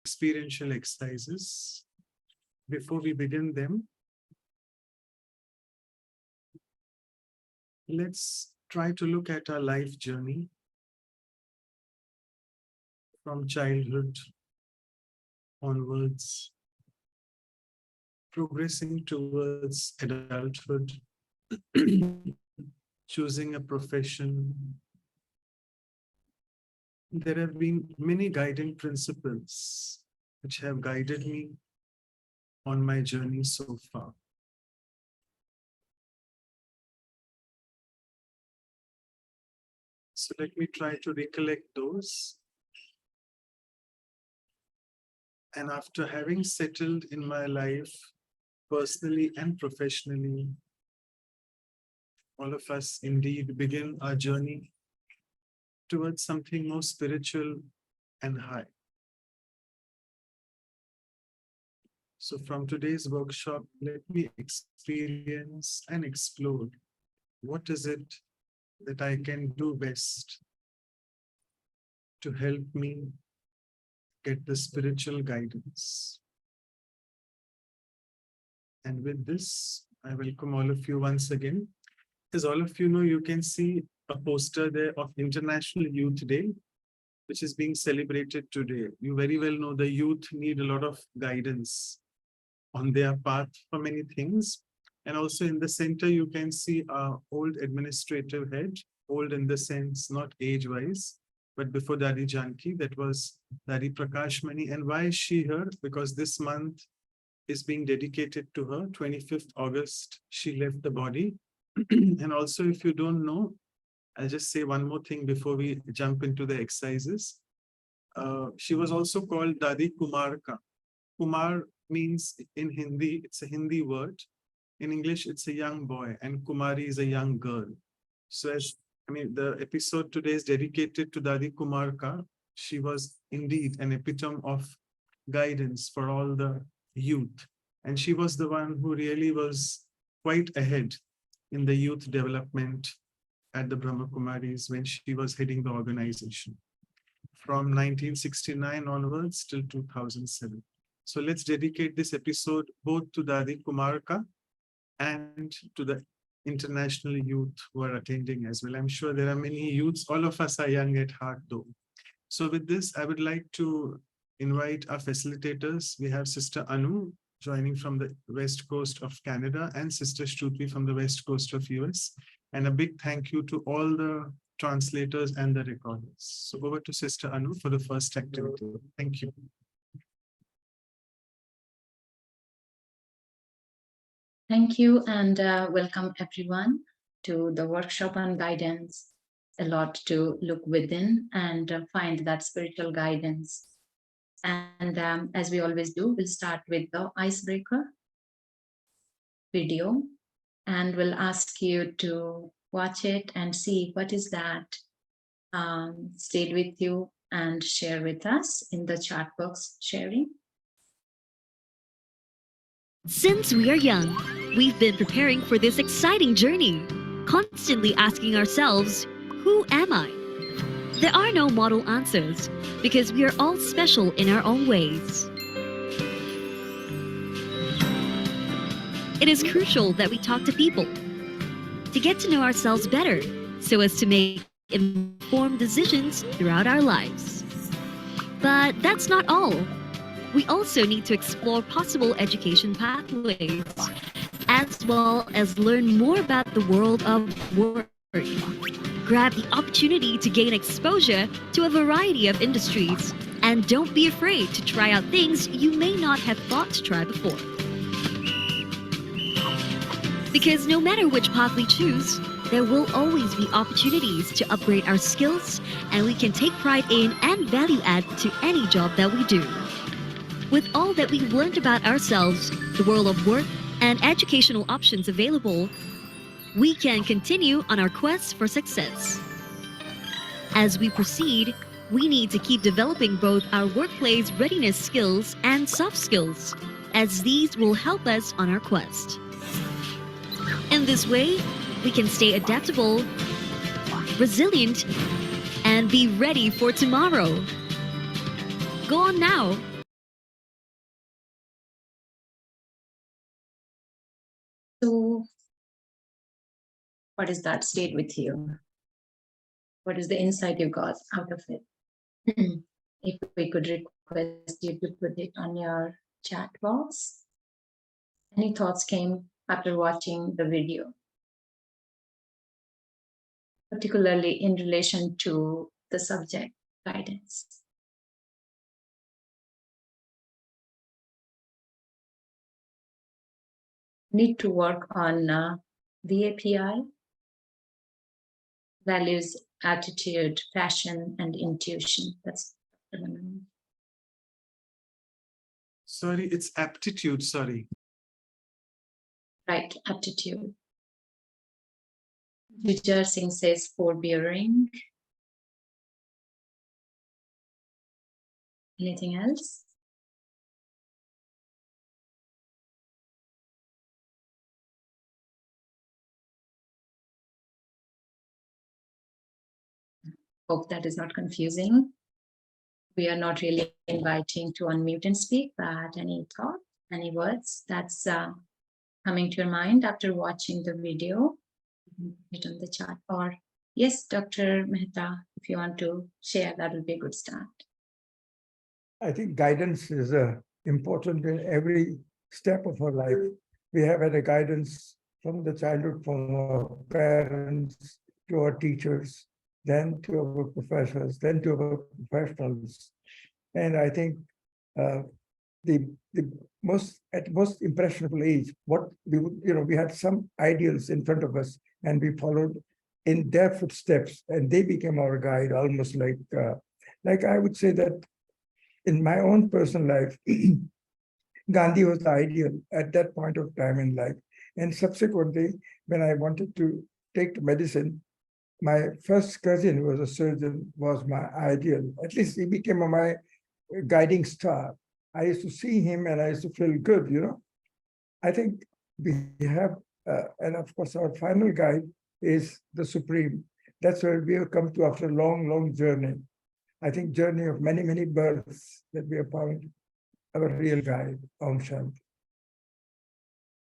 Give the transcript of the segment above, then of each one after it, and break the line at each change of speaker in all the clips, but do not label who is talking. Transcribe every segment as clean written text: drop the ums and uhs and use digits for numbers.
experiential exercises. Before we begin them, let's try to look at our life journey from childhood onwards, progressing towards adulthood, choosing a profession. There have been many guiding principles which have guided me on my journey so far. So let me try to recollect those. And after having settled in my life, personally and professionally, all of us indeed begin our journey towards something more spiritual and high. So from today's workshop, let me experience and explore what is it that I can do best to help me get the spiritual guidance. And with this, I welcome all of you once again. As all of you know, you can see a poster there of International Youth Day, which is being celebrated today. You very well know the youth need a lot of guidance on their path for many things. And also in the center, you can see our old administrative head, old in the sense, not age-wise, but before Dadi Janki, that was Dadi Prakashmani. And why is she here? Because this month is being dedicated to her. 25th August, she left the body. And also, if you don't know, I'll just say one more thing before we jump into the exercises. She was also called Dadi Kumarka. Kumar means in Hindi, it's a Hindi word. In English, it's a young boy, and Kumari is a young girl. So the episode today is dedicated to Dadi Kumarka. She was indeed an epitome of guidance for all the youth. And she was the one who really was quite ahead in the youth development at the Brahma Kumaris when she was heading the organization from 1969 onwards till 2007. So let's dedicate this episode both to Dadi Kumarka and to the international youth who are attending as well. I'm sure there are many youths. All of us are young at heart though. So with this, I would like to invite our facilitators. We have Sister Anu joining from the West Coast of Canada and Sister Shruti from the West Coast of US. And a big thank you to all the translators and the recorders. So over to Sister Anu for the first activity. Thank you.
Thank you and welcome everyone to the workshop on guidance. A lot to look within and find that spiritual guidance. And as we always do, we'll start with the icebreaker video and we'll ask you to watch it and see what is that stayed with you and share with us in the chat box sharing.
Since we are young, we've been preparing for this exciting journey, constantly asking ourselves, who am I? There are no model answers because we are all special in our own ways. It is crucial that we talk to people to get to know ourselves better so as to make informed decisions throughout our lives. But that's not all. We also need to explore possible education pathways, as well as learn more about the world of work. Grab the opportunity to gain exposure to a variety of industries, and don't be afraid to try out things you may not have thought to try before. Because no matter which path we choose, there will always be opportunities to upgrade our skills, and we can take pride in and value add to any job that we do. With all that we've learned about ourselves, the world of work, and educational options available, we can continue on our quest for success. As we proceed, we need to keep developing both our workplace readiness skills and soft skills, as these will help us on our quest. In this way, we can stay adaptable, resilient, and be ready for tomorrow. Go on now
So what is that stayed with you? What is the insight you got out of it? If we could request you to put it on your chat box. Any thoughts came after watching the video? Particularly in relation to the subject guidance. Need to work on the API, values, attitude, passion, and intuition. That's
Sorry, it's aptitude, sorry.
right, aptitude. Vijay Singh says forbearing. Anything else? Hope that is not confusing. We are not really inviting to unmute and speak, but any thought, any words that's coming to your mind after watching the video, put it on the chat. Or yes, Dr. Mehta, if you want to share, that will be a good start.
I think guidance is important in every step of our life. We have had a guidance from the childhood, from our parents to our teachers, then to our professors, then to our professionals. And I think the most impressionable age, what we would, we had some ideals in front of us, and we followed in their footsteps, and they became our guide, almost like I would say that in my own personal life, Gandhi was the ideal at that point of time in life. And subsequently, when I wanted to take to medicine, my first cousin, who was a surgeon, was my ideal. At least he became my guiding star. I used to see him and I used to feel good, I think we have, and of course, our final guide is the Supreme. That's where we have come to after a long, long journey. I think journey of many, many births that we have found our real guide, Om Shanti.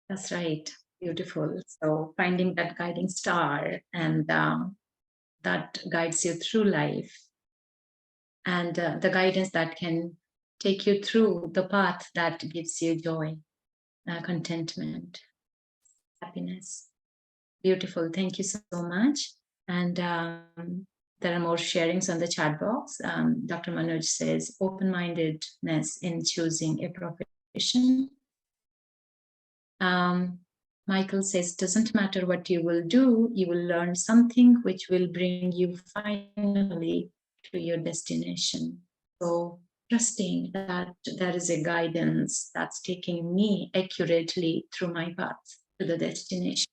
That's right. Beautiful. So finding that guiding star and that guides you through life, and the guidance that can take you through the path that gives you joy, contentment, happiness. Beautiful. Thank you so much. And there are more sharings on the chat box. Dr. Manoj says open-mindedness in choosing a profession. Michael says, doesn't matter what you will do, you will learn something which will bring you finally to your destination. So trusting that there is a guidance that's taking me accurately through my path to the destination.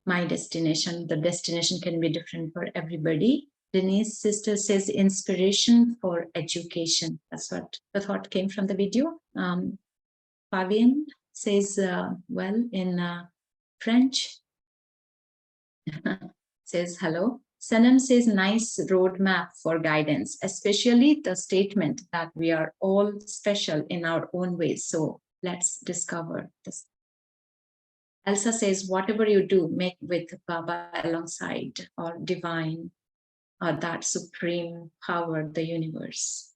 My destination, the destination can be different for everybody. Denise's sister says inspiration for education. That's what the thought came from the video. Fabian says, well, in French, says hello. Sanam says nice roadmap for guidance, especially the statement that we are all special in our own ways. So let's discover this. Elsa says, whatever you do, make with Baba alongside, or divine, or that supreme power, the universe.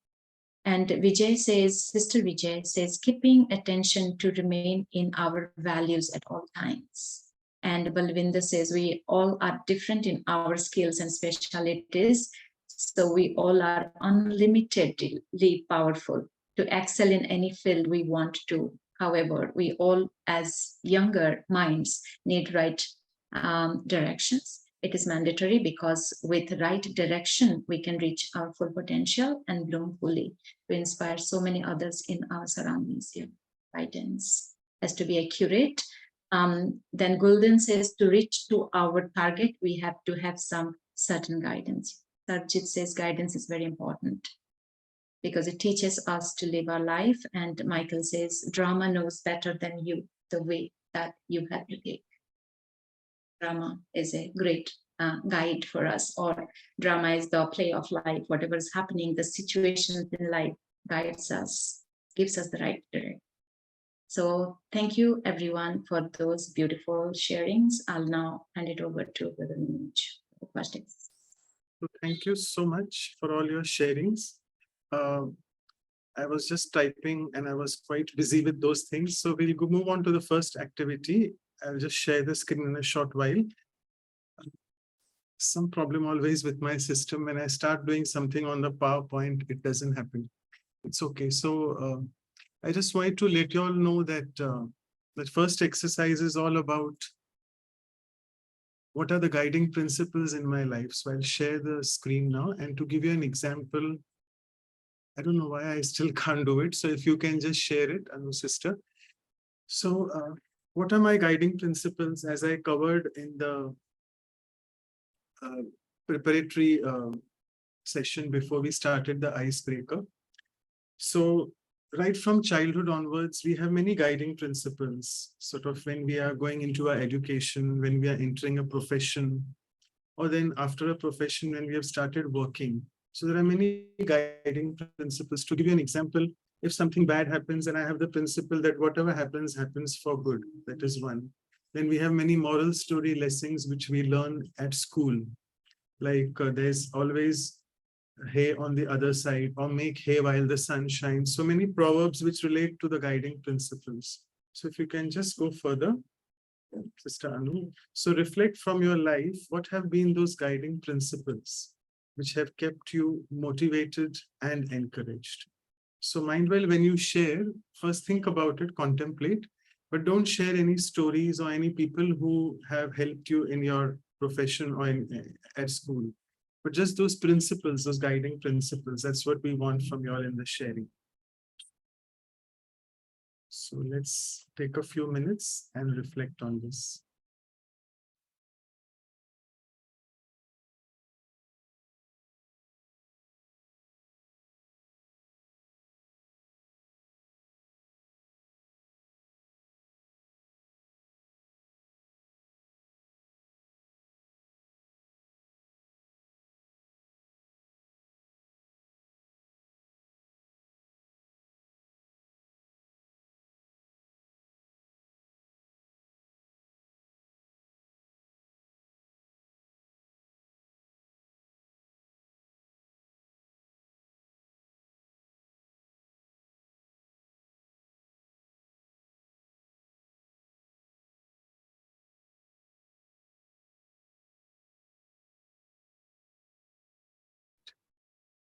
And Vijay says, Sister Vijay says, keeping attention to remain in our values at all times. And Balvinda says, we all are different in our skills and specialities. So we all are unlimitedly powerful to excel in any field we want to. However, we all, as younger minds, need right directions. It is mandatory because with right direction, we can reach our full potential and bloom fully to inspire so many others in our surroundings here. Guidance has to be accurate. Then Gulden says to reach to our target, we have to have some certain guidance. Sarjit says guidance is very important because it teaches us to live our life. And Michael says drama knows better than you the way that you have to take. Drama is a great guide for us, or drama is the play of life. Whatever is happening, the situations in life guides us, gives us the right direction. So thank you everyone for those beautiful sharings. I'll now hand it over to Valeriane for questions.
So thank you so much for all your sharings. I was just typing and I was quite busy with those things. So we'll move on to the first activity. I'll just share the screen in a short while. Some problem always with my system. When I start doing something on the PowerPoint, it doesn't happen. It's okay. So I just wanted to let you all know that that first exercise is all about what are the guiding principles in my life. So I'll share the screen now, and to give you an example, I don't know why I still can't do it. So if you can just share it, Anu sister. So what are my guiding principles as I covered in the preparatory session before we started the icebreaker? So right from childhood onwards, we have many guiding principles, sort of when we are going into our education, when we are entering a profession, or then after a profession, when we have started working. So there are many guiding principles. To give you an example, if something bad happens, and I have the principle that whatever happens, happens for good. That is one. Then we have many moral story lessons which we learn at school. Like there's always hay on the other side, or make hay while the sun shines. So many proverbs which relate to the guiding principles. So if you can just go further, Sister Anu. So reflect from your life, what have been those guiding principles which have kept you motivated and encouraged? So meanwhile, when you share, first think about it, contemplate, but don't share any stories or any people who have helped you in your profession or at school. But just those principles, those guiding principles, that's what we want from you all in the sharing. So let's take a few minutes and reflect on this.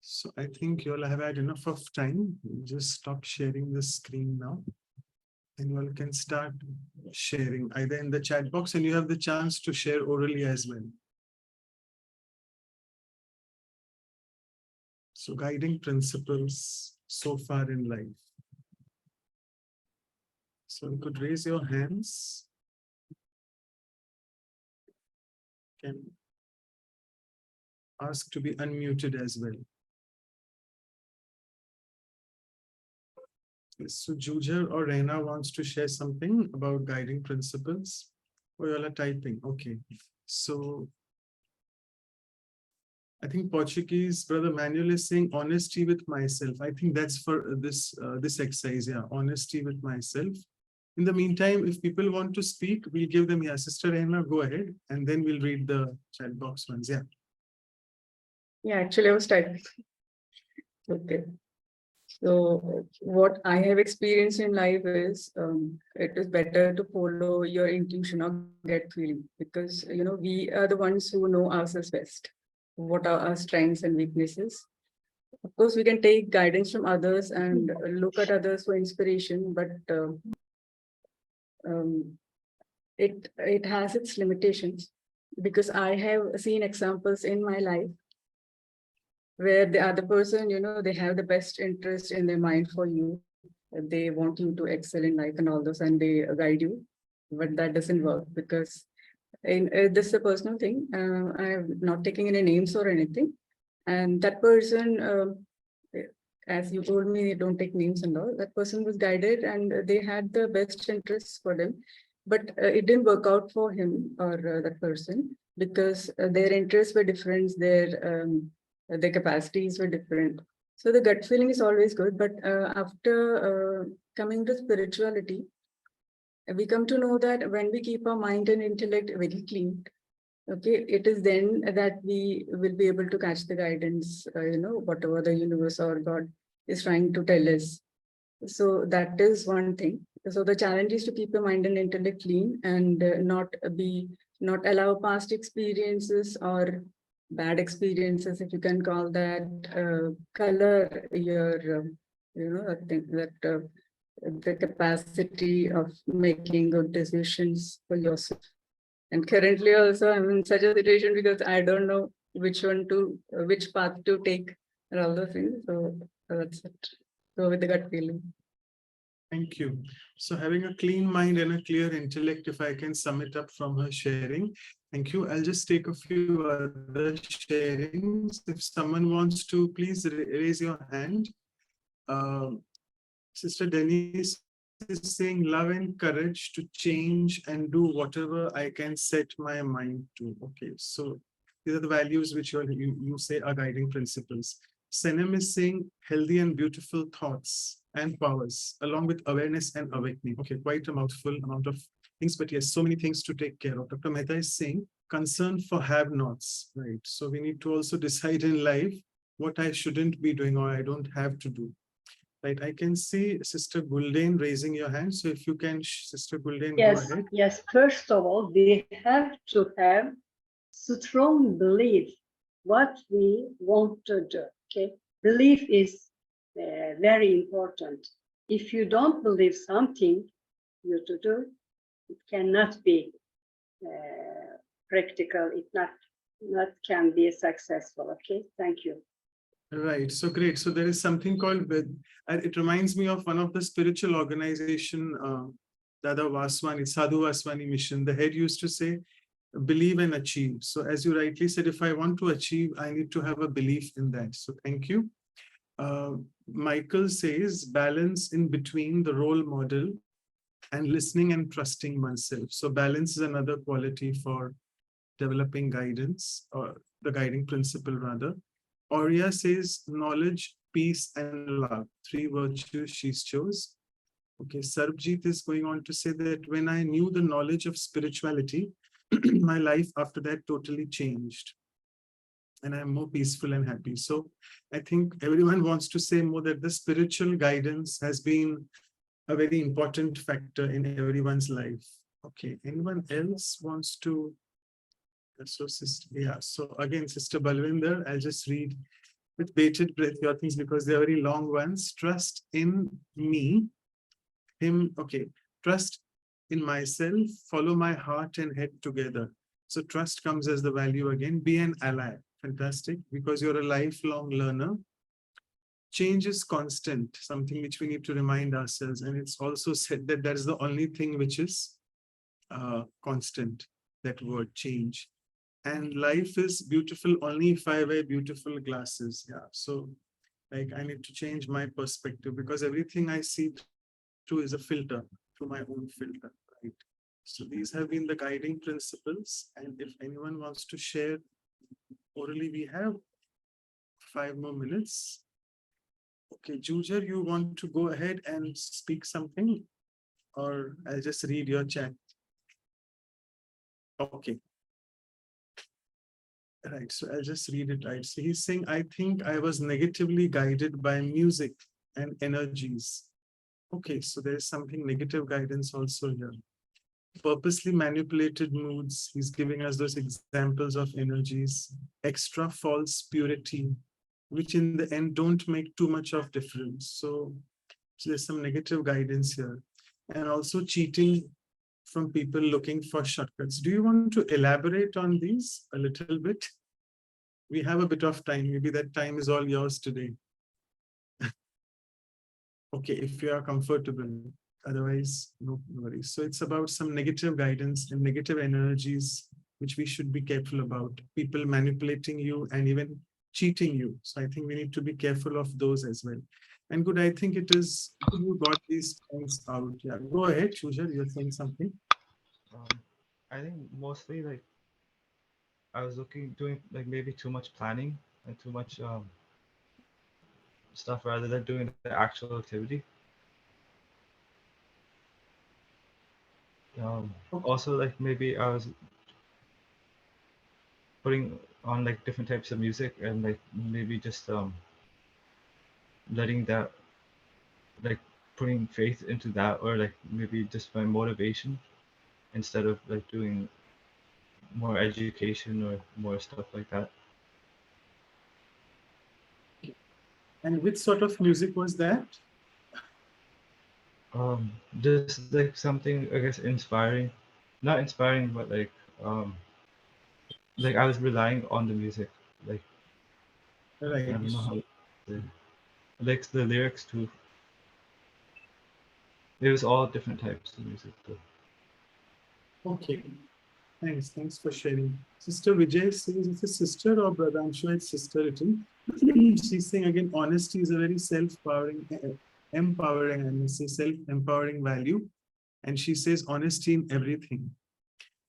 So I think you all have had enough of time. Just stop sharing the screen now. And you all can start sharing either in the chat box, and you have the chance to share orally as well. So guiding principles so far in life. So you could raise your hands. Can ask to be unmuted as well. So Juja or Reina wants to share something about guiding principles. Oh, you all are typing. Okay. So I think Portuguese brother Manuel is saying honesty with myself. I think that's for this this exercise. Yeah, honesty with myself. In the meantime, if people want to speak, we'll give them. Yeah, Sister Reina, go ahead, and then we'll read the chat box ones. Yeah.
Yeah, actually, I was typing. Okay. So what I have experienced in life is it is better to follow your intuition or gut feeling, because we are the ones who know ourselves best. What are our strengths and weaknesses? Of course, we can take guidance from others and look at others for inspiration, but it has its limitations, because I have seen examples in my life where the other person, they have the best interest in their mind for you. They want you to excel in life and all those, and they guide you. But that doesn't work, because this is a personal thing. I'm not taking any names or anything. And that person, as you told me, don't take names and all, that person was guided and they had the best interests for them. But it didn't work out for him or that person, because their interests were different, their capacities were different. So the gut feeling is always good, but after coming to spirituality, we come to know that when we keep our mind and intellect very clean, okay, it is then that we will be able to catch the guidance, whatever the universe or God is trying to tell us. So that is one thing. So the challenge is to keep your mind and intellect clean and not allow past experiences or bad experiences, if you can call that, color your, I think that the capacity of making good decisions for yourself. And currently also I'm in such a situation because I don't know which path to take and all those things. So that's it. Go with the gut feeling.
Thank you. So having a clean mind and a clear intellect, if I can sum it up from her sharing. Thank you. I'll just take a few other sharings. If someone wants to, please raise your hand. Sister Denise is saying love and courage to change and do whatever I can set my mind to. Okay, so these are the values which you say are guiding principles. Senem is saying healthy and beautiful thoughts and powers, along with awareness and awakening. Okay, quite a mouthful amount of things, but yes, so many things to take care of. Dr. Mehta is saying concern for have-nots, right? So we need to also decide in life what I shouldn't be doing or I don't have to do. Right, I can see Sister Gulden raising your hand. So if you can, Sister Gulden, go
Yes,
ahead.
yes. First of all, we have to have strong belief what we want to do. Okay, belief is very important. If you don't believe something you to do, it cannot be practical. It not can be successful. Okay, thank you.
Right, so great. So there is something called it reminds me of one of the spiritual organization, Dada Vaswani, Sadhu Vaswani mission. The head used to say, believe and achieve. So as you rightly said, if I want to achieve, I need to have a belief in that. So thank you. Michael says balance in between the role model and listening and trusting oneself. So balance is another quality for developing guidance, or the guiding principle rather. Aurea says knowledge, peace, and love. Three virtues she chose. Okay, Sarbjeet is going on to say that when I knew the knowledge of spirituality, my life after that totally changed. And I'm more peaceful and happy. So I think everyone wants to say more that the spiritual guidance has been a very important factor in everyone's life. Okay, anyone else wants to? So, sister, yeah. So again, Sister Balwinder, I'll just read with bated breath your things because they're very long ones. Trust in me, him. Okay, trust in myself. Follow my heart and head together. So trust comes as the value again. Be an ally. Fantastic, because you're a lifelong learner. Change is constant, something which we need to remind ourselves. And it's also said that that's the only thing which is constant. That word change. And life is beautiful only if I wear beautiful glasses. Yeah. So like I need to change my perspective because everything I see through is a filter, through my own filter. Right. So these have been the guiding principles. And if anyone wants to share orally, we have 5 more minutes. Okay, Jujar, you want to go ahead and speak something? Or I'll just read your chat. Okay. Right, so I'll just read it right. So he's saying, I think I was negatively guided by music and energies. Okay, so there's something negative guidance also here. Purposely manipulated moods. He's giving us those examples of energies, extra false purity, which in the end don't make too much of difference. So there's some negative guidance here. And also cheating from people looking for shortcuts. Do you want to elaborate on these a little bit? We have a bit of time. Maybe that time is all yours today. Okay, if you are comfortable. Otherwise, no worries. So it's about some negative guidance and negative energies, which we should be careful about. People manipulating you and even cheating you. So I think we need to be careful of those as well. And good, I think it is you got these points out. Yeah, go ahead, Shuja, you're saying something.
I think mostly like I was doing like maybe too much planning and too much stuff rather than doing the actual activity. Also, like maybe I was putting on like different types of music and like maybe just letting that, like putting faith into that, or like maybe just my motivation instead of like doing more education or more stuff like that.
And which sort of music was that?
Just like something, I guess, inspiring, not inspiring, but like I was relying on the music, like I
Right.
don't know how to say. Like the lyrics too. It was all different types of music too.
Okay. Thanks. Thanks for sharing. Sister Vijay says it's a sister or brother. I'm sure it's sister written. She's saying again, honesty is a very self-empowering, empowering, and it's a self-empowering value. And she says honesty in everything.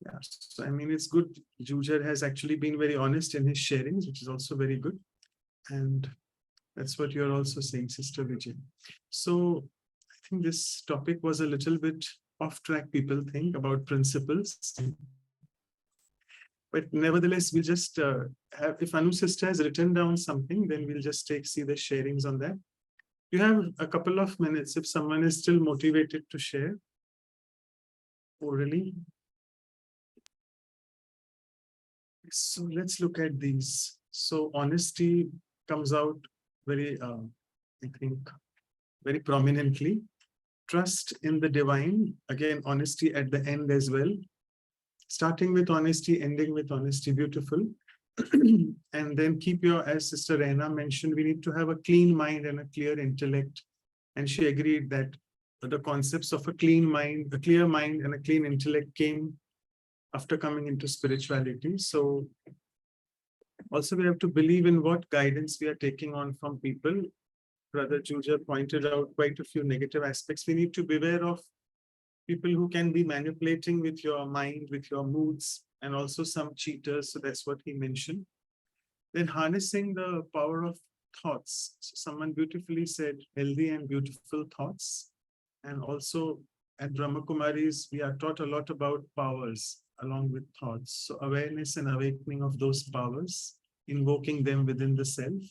Yeah. So I mean, it's good. Jujar has actually been very honest in his sharings, which is also very good. And that's what you're also saying, Sister Vijay. So I think this topic was a little bit off track, people think, about principles. But nevertheless, we'll just have, if Anu sister has written down something, then we'll just see the sharings on that. You have a couple of minutes if someone is still motivated to share orally. So let's look at these. So honesty comes out very, I think, very prominently. Trust in the divine, again, honesty at the end as well. Starting with honesty, ending with honesty, beautiful. And then keep your, as Sister Reina mentioned, we need to have a clean mind and a clear intellect. And she agreed that the concepts of a clean mind, a clear mind and a clean intellect came after coming into spirituality. So also we have to believe in what guidance we are taking on from people. Brother Juja pointed out quite a few negative aspects. We need to beware of people who can be manipulating with your mind, with your moods, and also some cheaters. So that's what he mentioned. Then harnessing the power of thoughts. So someone beautifully said healthy and beautiful thoughts. And also at Brahma Kumaris, we are taught a lot about powers along with thoughts. So awareness and awakening of those powers, invoking them within the self.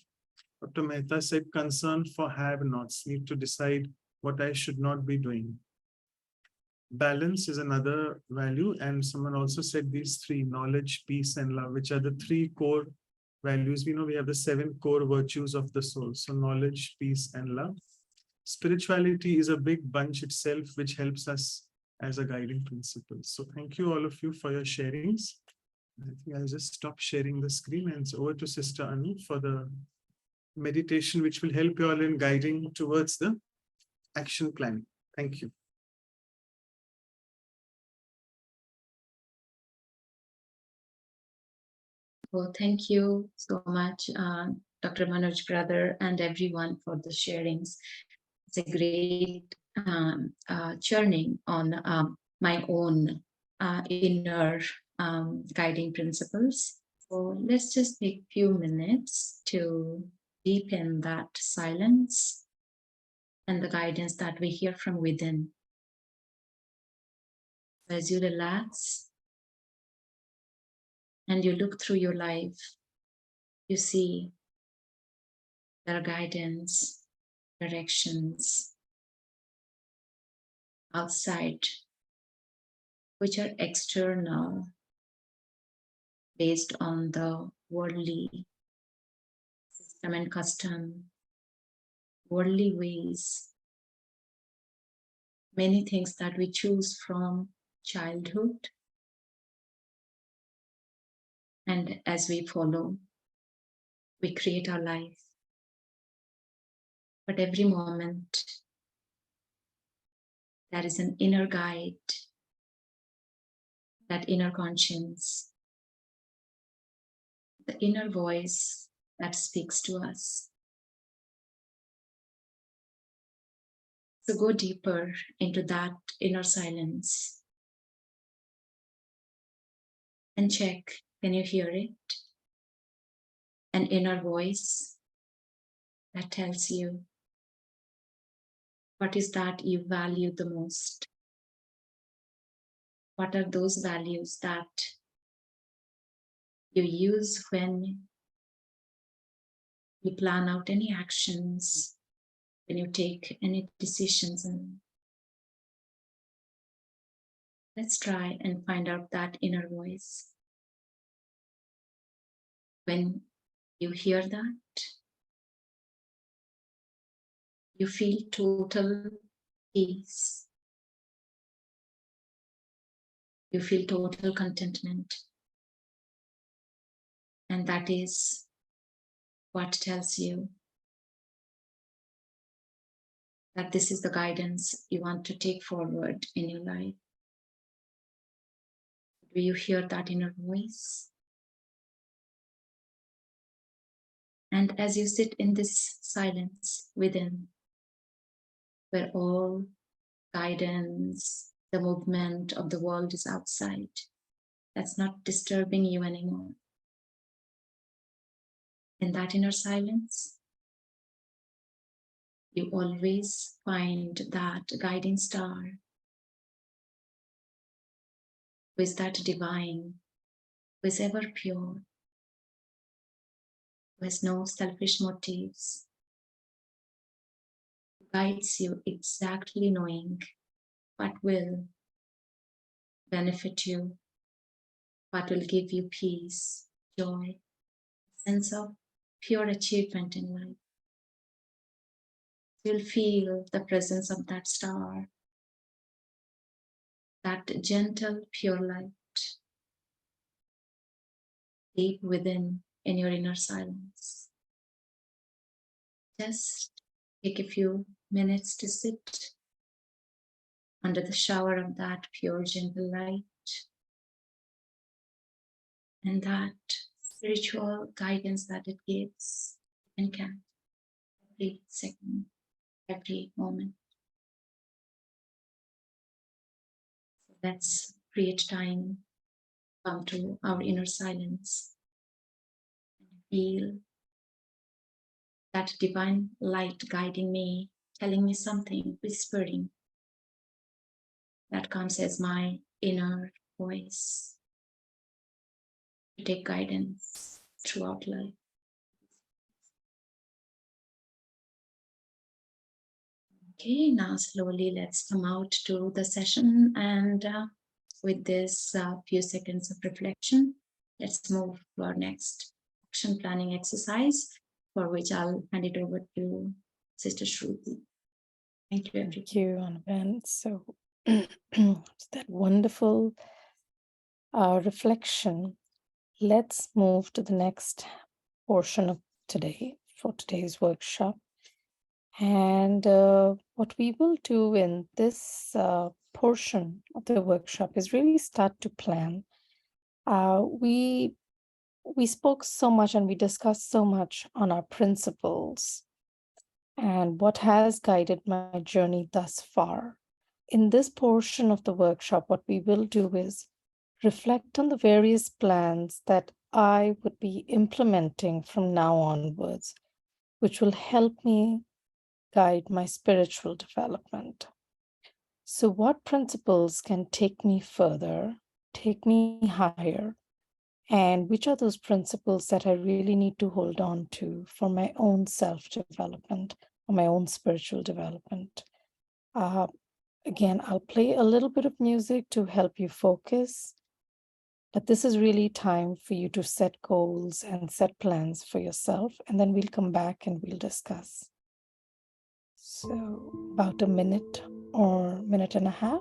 Dr. Mehta said concern for have-nots, need to decide what I should not be doing. Balance is another value, and someone also said these three: knowledge, peace, and love, which are the three core values. We know we have the 7 core virtues of the soul. So knowledge, peace, and love. Spirituality is a big bunch itself, which helps us as a guiding principle. So thank you all of you for your sharings. I think I'll just stop sharing the screen and it's over to Sister Anu for the meditation, which will help you all in guiding towards the action plan. Thank you.
Well, thank you so much, Dr. Manoj brother, and everyone for the sharings. It's a great churning on my own inner guiding principles. So let's just take a few minutes to deepen that silence and the guidance that we hear from within. As you relax and you look through your life, you see there are guidance, directions outside, which are external, based on the worldly system and custom, worldly ways, many things that we choose from childhood. And as we follow, we create our life. But every moment, there is an inner guide, that inner conscience, the inner voice that speaks to us. So go deeper into that inner silence and check, can you hear it? An inner voice that tells you what is that you value the most. What are those values that you use when you plan out any actions, when you take any decisions? And let's try and find out that inner voice. When you hear that, you feel total peace. You feel total contentment. And that is what tells you that this is the guidance you want to take forward in your life. Do you hear that inner voice? And as you sit in this silence within, where all guidance, the movement of the world is outside, that's not disturbing you anymore. In that inner silence, you always find that guiding star, who is that divine, who is ever pure, who has no selfish motives, guides you exactly knowing what will benefit you, what will give you peace, joy, sense of pure achievement in life. You'll feel the presence of that star, that gentle, pure light deep within in your inner silence. Just take a few minutes to sit under the shower of that pure, gentle light and that spiritual guidance that it gives and can every second, every moment. Let's create time, come to our inner silence, and feel that divine light guiding me, telling me something, whispering. That comes as my inner voice to take guidance throughout life. Okay, now slowly let's come out to the session, and with this few seconds of reflection, let's move to our next action planning exercise, for which I'll hand it over to Sister Shruti. Thank you, everyone.
Thank you, Anubhav. So it's that wonderful reflection. Let's move to the next portion of today for today's workshop. And what we will do in this portion of the workshop is really start to plan. We spoke so much and we discussed so much on our principles and what has guided my journey thus far. In this portion of the workshop, what we will do is reflect on the various plans that I would be implementing from now onwards, which will help me guide my spiritual development. So what principles can take me further, take me higher, and which are those principles that I really need to hold on to for my own self-development, or my own spiritual development. Again, I'll play a little bit of music to help you focus, but this is really time for you to set goals and set plans for yourself, and then we'll come back and we'll discuss. So about a minute or minute and a half.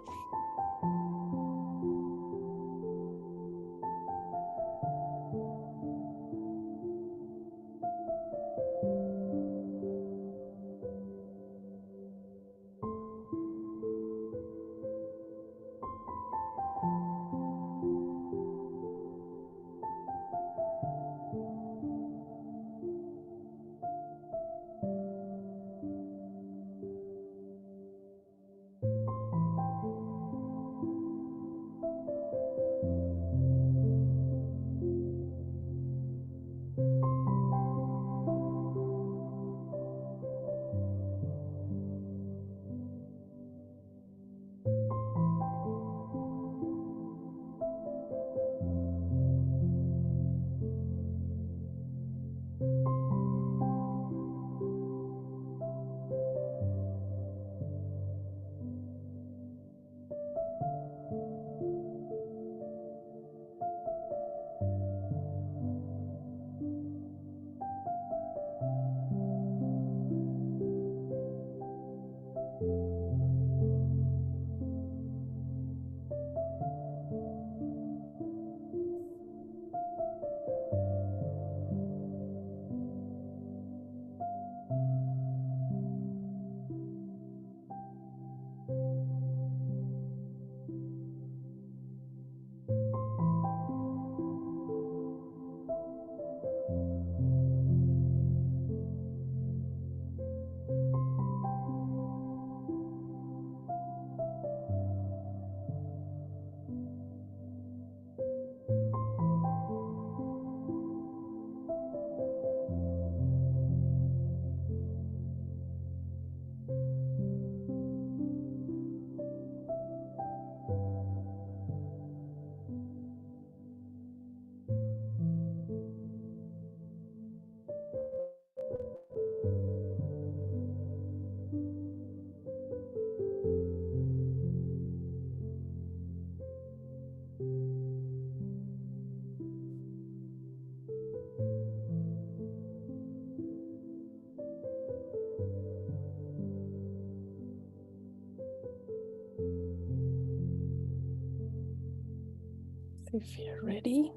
if you're ready.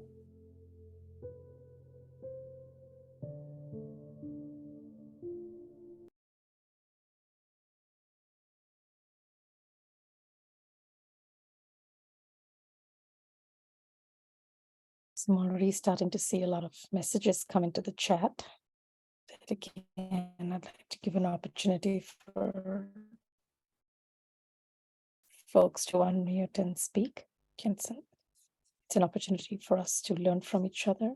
So I'm already starting to see a lot of messages come into the chat. But again, I'd like to give an opportunity for folks to unmute and speak. It's an opportunity for us to learn from each other.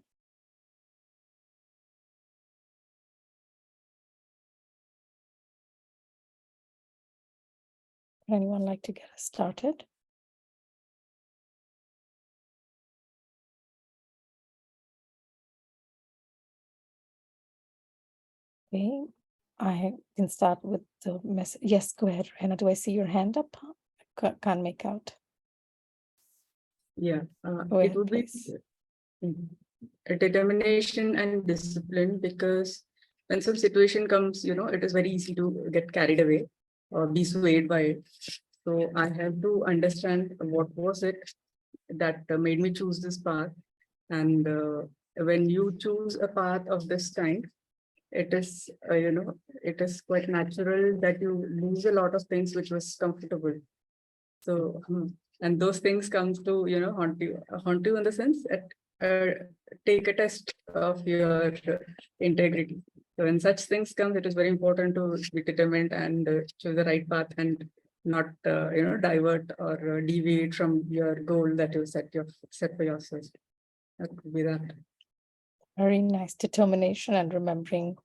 Would anyone like to get us started? Okay, I can start with the message. Yes, go ahead, Rena. Do I see your hand up? Can't make out.
Yeah,
Go
it
ahead,
would be
please.
a determination and discipline, because when some situation comes, it is very easy to get carried away or be swayed by it. So I have to understand what was it that made me choose this path. And when you choose a path of this kind, it is, it is quite natural that you lose a lot of things which was comfortable. So, and those things come to, haunt you in the sense that take a test of your integrity. So when such things come, it is very important to be determined and choose the right path and not, divert or deviate from your goal that you set for yourself. That could be that.
Very nice determination and remembering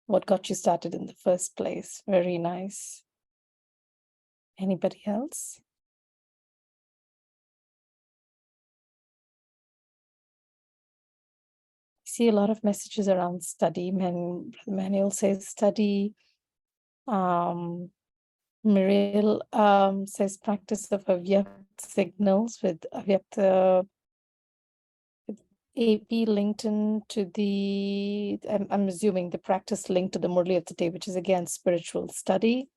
what got you started in the first place. Very nice. Anybody else? I see a lot of messages around study. Manuel says study. Muriel says practice of avyakt signals with avyakta AP linked into the, I'm assuming the practice linked to the Murli of the day, which is again spiritual study.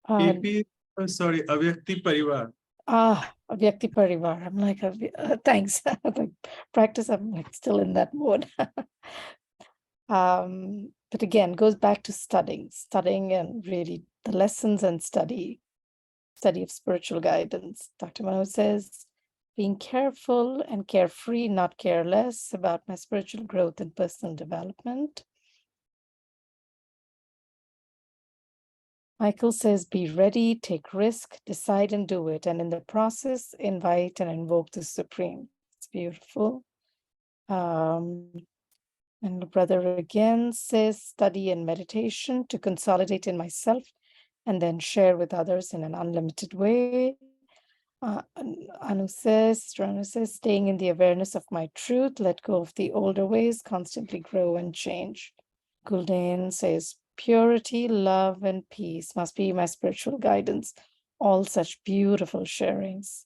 AP, sorry, Avyakti Parivar.
Avyakti Parivar. I'm like, thanks. Like practice, I'm like still in that mode. But again, goes back to studying and really the lessons and study of spiritual guidance. Dr. Mano says, being careful and carefree, not careless about my spiritual growth and personal development. Michael says, be ready, take risk, decide and do it. And in the process, invite and invoke the Supreme. It's beautiful. And the brother again says, study and meditation to consolidate in myself and then share with others in an unlimited way. Anu says, staying in the awareness of my truth, let go of the older ways, constantly grow and change. Gulden says, purity, love, and peace must be my spiritual guidance. All such beautiful sharings.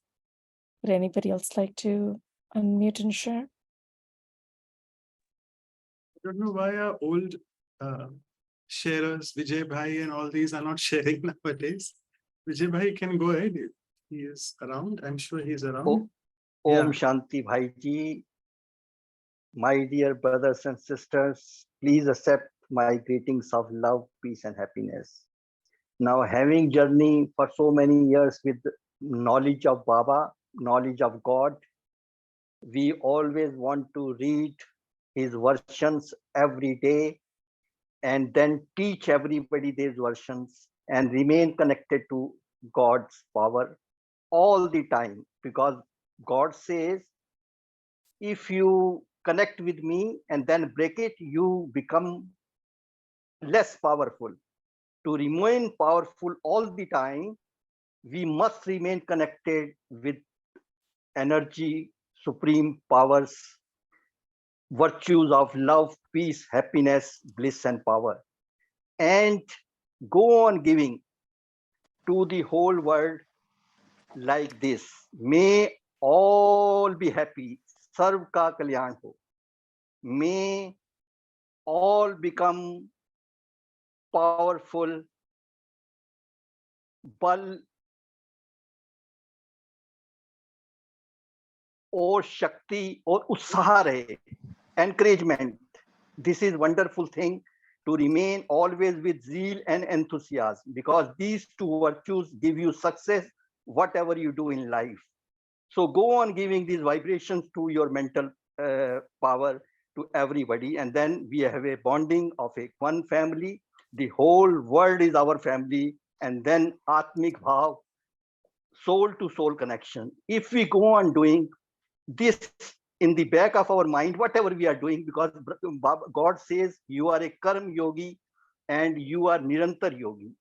Would anybody else like to unmute and share?
I don't know why our old sharers, Vijay Bhai and all these are not sharing nowadays. Vijay Bhai can go ahead. He is around. I'm sure he's around.
Om Shanti Bhai Ji, my dear brothers and sisters, please accept my greetings of love, peace and happiness. Now, having journeyed for so many years with knowledge of Baba, knowledge of God, we always want to read his versions every day and then teach everybody these versions and remain connected to God's power all the time, because God says, if you connect with me and then break it, you become less powerful. To remain powerful all the time, we must remain connected with energy, supreme powers, virtues of love, peace, happiness, bliss, and power, and go on giving to the whole world like this. May all be happy. Sarv ka kalyan ho. May all become powerful. Bal और शक्ति और उत्साह रहे, encouragement. This is wonderful thing to remain always with zeal and enthusiasm, because these two virtues give you success whatever you do in life. So go on giving these vibrations to your mental power to everybody, and then we have a bonding of a one family. The whole world is our family, and then Atmik Bhav, soul to soul connection. If we go on doing this in the back of our mind, whatever we are doing, because God says you are a karm yogi and you are nirantar yogi.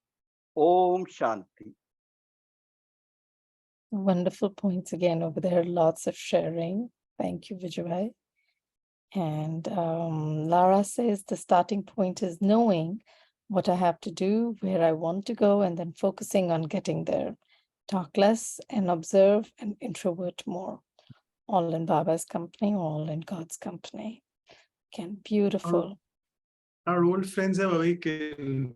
Om Shanti.
Wonderful points again over there. Lots of sharing. Thank you, Vijay. And Lara says the starting point is knowing what I have to do, where I want to go, and then focusing on getting there. Talk less and observe and introvert more. All in Baba's company, all in God's company. Again, beautiful.
Our old friends have awakened.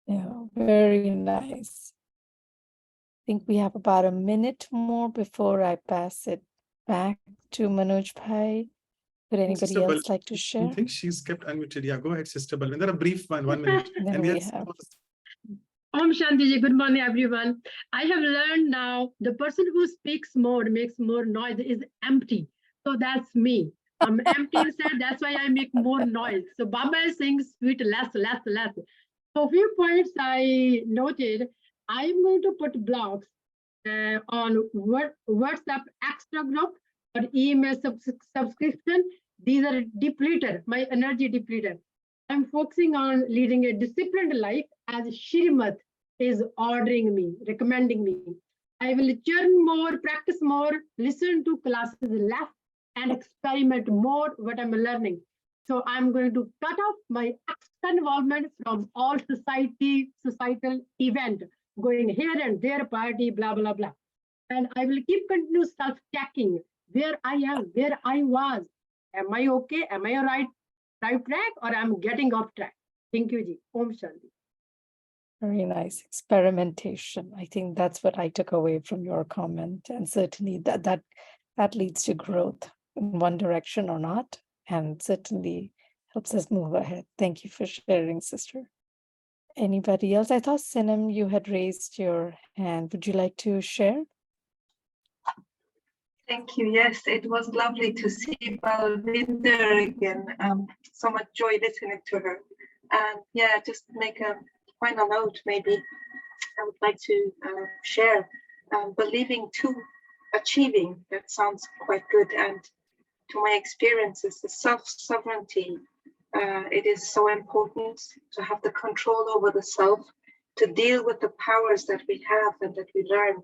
Yeah, very nice. I think we have about a minute more before I pass it back to Manoj Bhai. Would anybody
Sister
else like to
I
share?
think she's kept unmuted. Yeah, go ahead, Sister Balvinder. A brief one, 1 minute.
Then
And
we
yes,
have.
Om Shanti, good morning, everyone. I have learned now the person who speaks more, makes more noise is empty. So that's me. I'm empty inside. That's why I make more noise. So Baba is saying sweet, less. So a few points I noted. I'm going to put blocks on WhatsApp extra group or email subscription. These are depleted, my energy depleted. I'm focusing on leading a disciplined life as Shrimat is ordering me, recommending me. I will churn more, practice more, listen to classes less, and experiment more what I'm learning. So I'm going to cut off my extra involvement from all societal event, going here and there, party, blah, blah, blah. And I will keep continuous self-checking where I am, where I was. Am I okay? Am I right track, or I'm getting off track? Thank you, Ji. Om Shanti.
Very nice experimentation. I think that's what I took away from your comment, and certainly that leads to growth in one direction or not, and certainly helps us move ahead. Thank you for sharing, sister. Anybody else? I thought Sinem, you had raised your hand. Would you like to share?
Thank you. Yes, it was lovely to see Balvinder again. So much joy listening to her. And yeah, just make a final note, maybe I would like to share believing to achieving. That sounds quite good. And to my experiences, the self-sovereignty, it is so important to have the control over the self, to deal with the powers that we have and that we learn,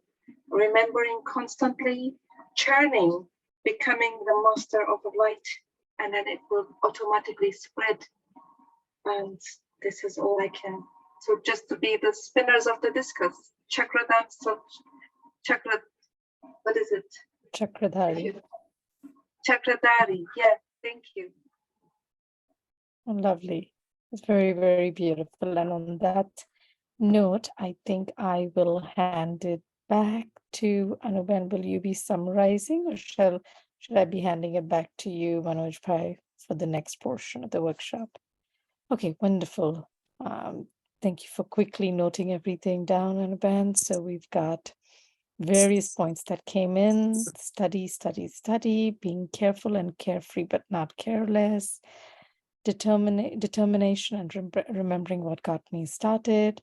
remembering constantly, churning, becoming the master of the light, and then it will automatically spread. And this is all I can. So just to be the spinners of the discus, chakra dance, chakra, what is it?
Chakradhari.
Chakradhari, yeah, thank you.
Lovely. It's very, very beautiful. And on that note, I think I will hand it back to Anuban. Will you be summarizing, or should I be handing it back to you, Manoj Bhai, for the next portion of the workshop? Okay, wonderful. Thank you for quickly noting everything down, Anuban. So we've got various points that came in: study, being careful and carefree but not careless, determination and remembering what got me started,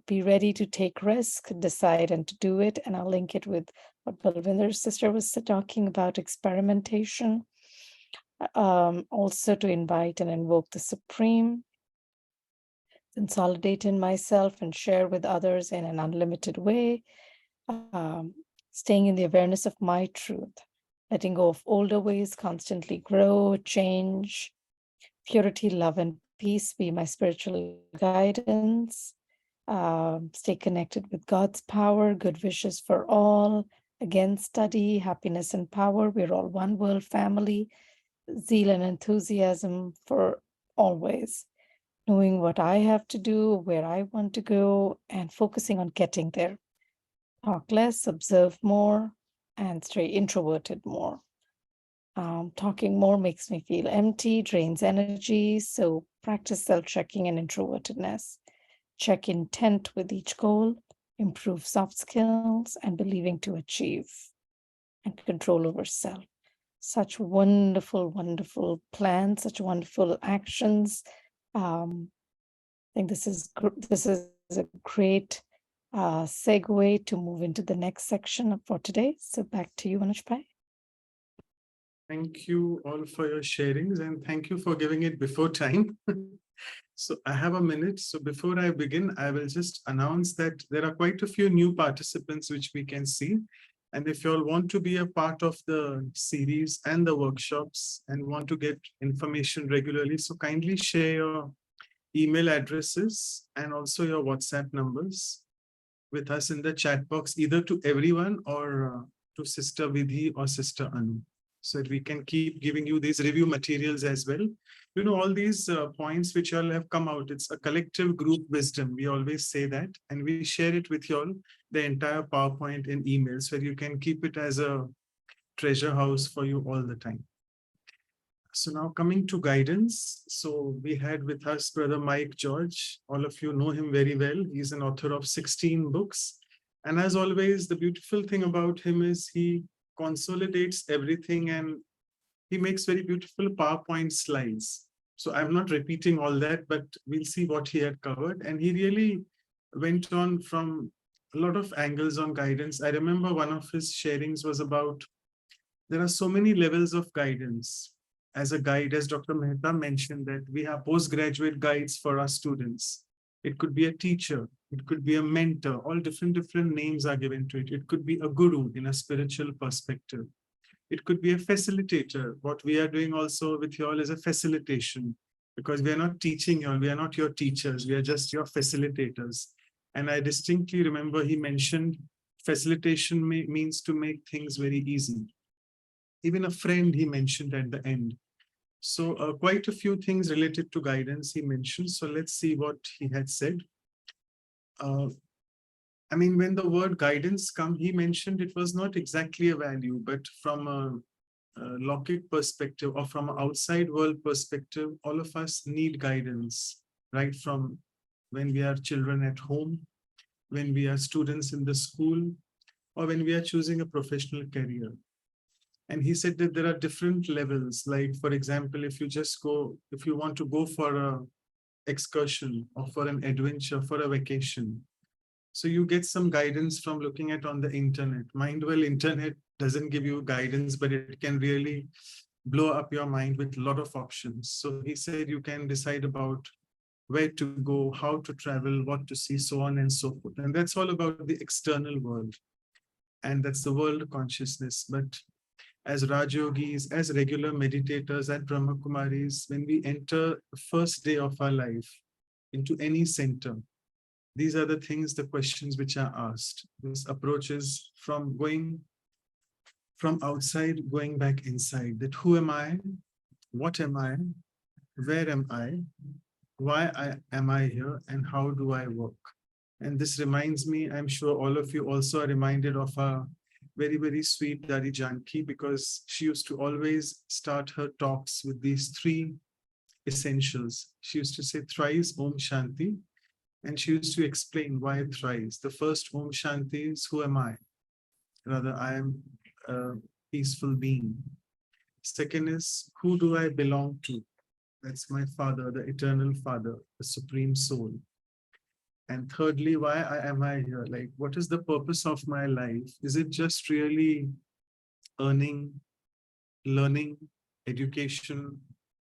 be ready to take risk, decide and to do it. And I'll link it with what Balvinder's sister was talking about, experimentation. Also to invite and invoke the Supreme, consolidate in myself and share with others in an unlimited way, staying in the awareness of my truth, letting go of older ways, constantly grow, change, purity, love, and peace be my spiritual guidance, stay connected with God's power, good wishes for all, again, study, happiness and power, we're all one world family, zeal and enthusiasm for always, knowing what I have to do, where I want to go, and focusing on getting there. Talk less, observe more, and stay introverted more. Talking more makes me feel empty, drains energy. So practice self-checking and introvertedness. Check intent with each goal, improve soft skills, and believing to achieve, and control over self. Such wonderful, wonderful plans, such wonderful actions. I think this is a great segue to move into the next section for today. So back to you, Anuj.
Thank you all for your sharings, and thank you for giving it before time. So I have a minute. So before I begin, I will just announce that there are quite a few new participants which we can see. And if you all want to be a part of the series and the workshops and want to get information regularly, so kindly share your email addresses and also your WhatsApp numbers with us in the chat box, either to everyone or to Sister Vidhi or Sister Anu, so that we can keep giving you these review materials as well. You know, all these points which all have come out, it's a collective group wisdom. We always say that, and we share it with you all, the entire PowerPoint in emails, where you can keep it as a treasure house for you all the time. So now coming to guidance. So we had with us Brother Mike George. All of you know him very well. He's an author of 16 books. And as always, the beautiful thing about him is he consolidates everything and he makes very beautiful PowerPoint slides. So I'm not repeating all that, but we'll see what he had covered. And he really went on from a lot of angles on guidance. I remember one of his sharings was about, there are so many levels of guidance. As a guide, as Dr. Mehta mentioned, that we have postgraduate guides for our students. It could be a teacher, it could be a mentor, all different names are given to it. It could be a guru in a spiritual perspective. It could be a facilitator. What we are doing also with you all is a facilitation, because we are not teaching you all, we are not your teachers, we are just your facilitators. And I distinctly remember he mentioned facilitation means to make things very easy. Even a friend he mentioned at the end. So quite a few things related to guidance he mentioned. So let's see what he had said. I mean, when the word guidance come, he mentioned it was not exactly a value, but from a Lokik perspective or from an outside world perspective, all of us need guidance, right? From when we are children at home, when we are students in the school, or when we are choosing a professional career. And he said that there are different levels. Like, for example, if you want to go for an excursion or for an adventure, for a vacation, so you get some guidance from looking at on the internet. Mind well, internet doesn't give you guidance, but it can really blow up your mind with a lot of options. So he said you can decide about where to go, how to travel, what to see, so on and so forth. And that's all about the external world. And that's the world consciousness. But as Rajyogis, as regular meditators at Brahma Kumaris, when we enter the first day of our life into any center, these are the things, the questions which are asked. This approach is from going from outside, going back inside. That who am I? What am I? Where am I? Why am I here? And how do I work? And this reminds me, I'm sure all of you also are reminded of a very, very sweet Dari Janki, because she used to always start her talks with these three essentials. She used to say thrice Om Shanti, and she used to explain why thrice. The first Om Shanti is, who am I? Rather, I am a peaceful being. Second is, who do I belong to? That's my Father, the eternal Father, the Supreme Soul. And thirdly, why am I here? Like, what is the purpose of my life? Is it just really earning, learning, education,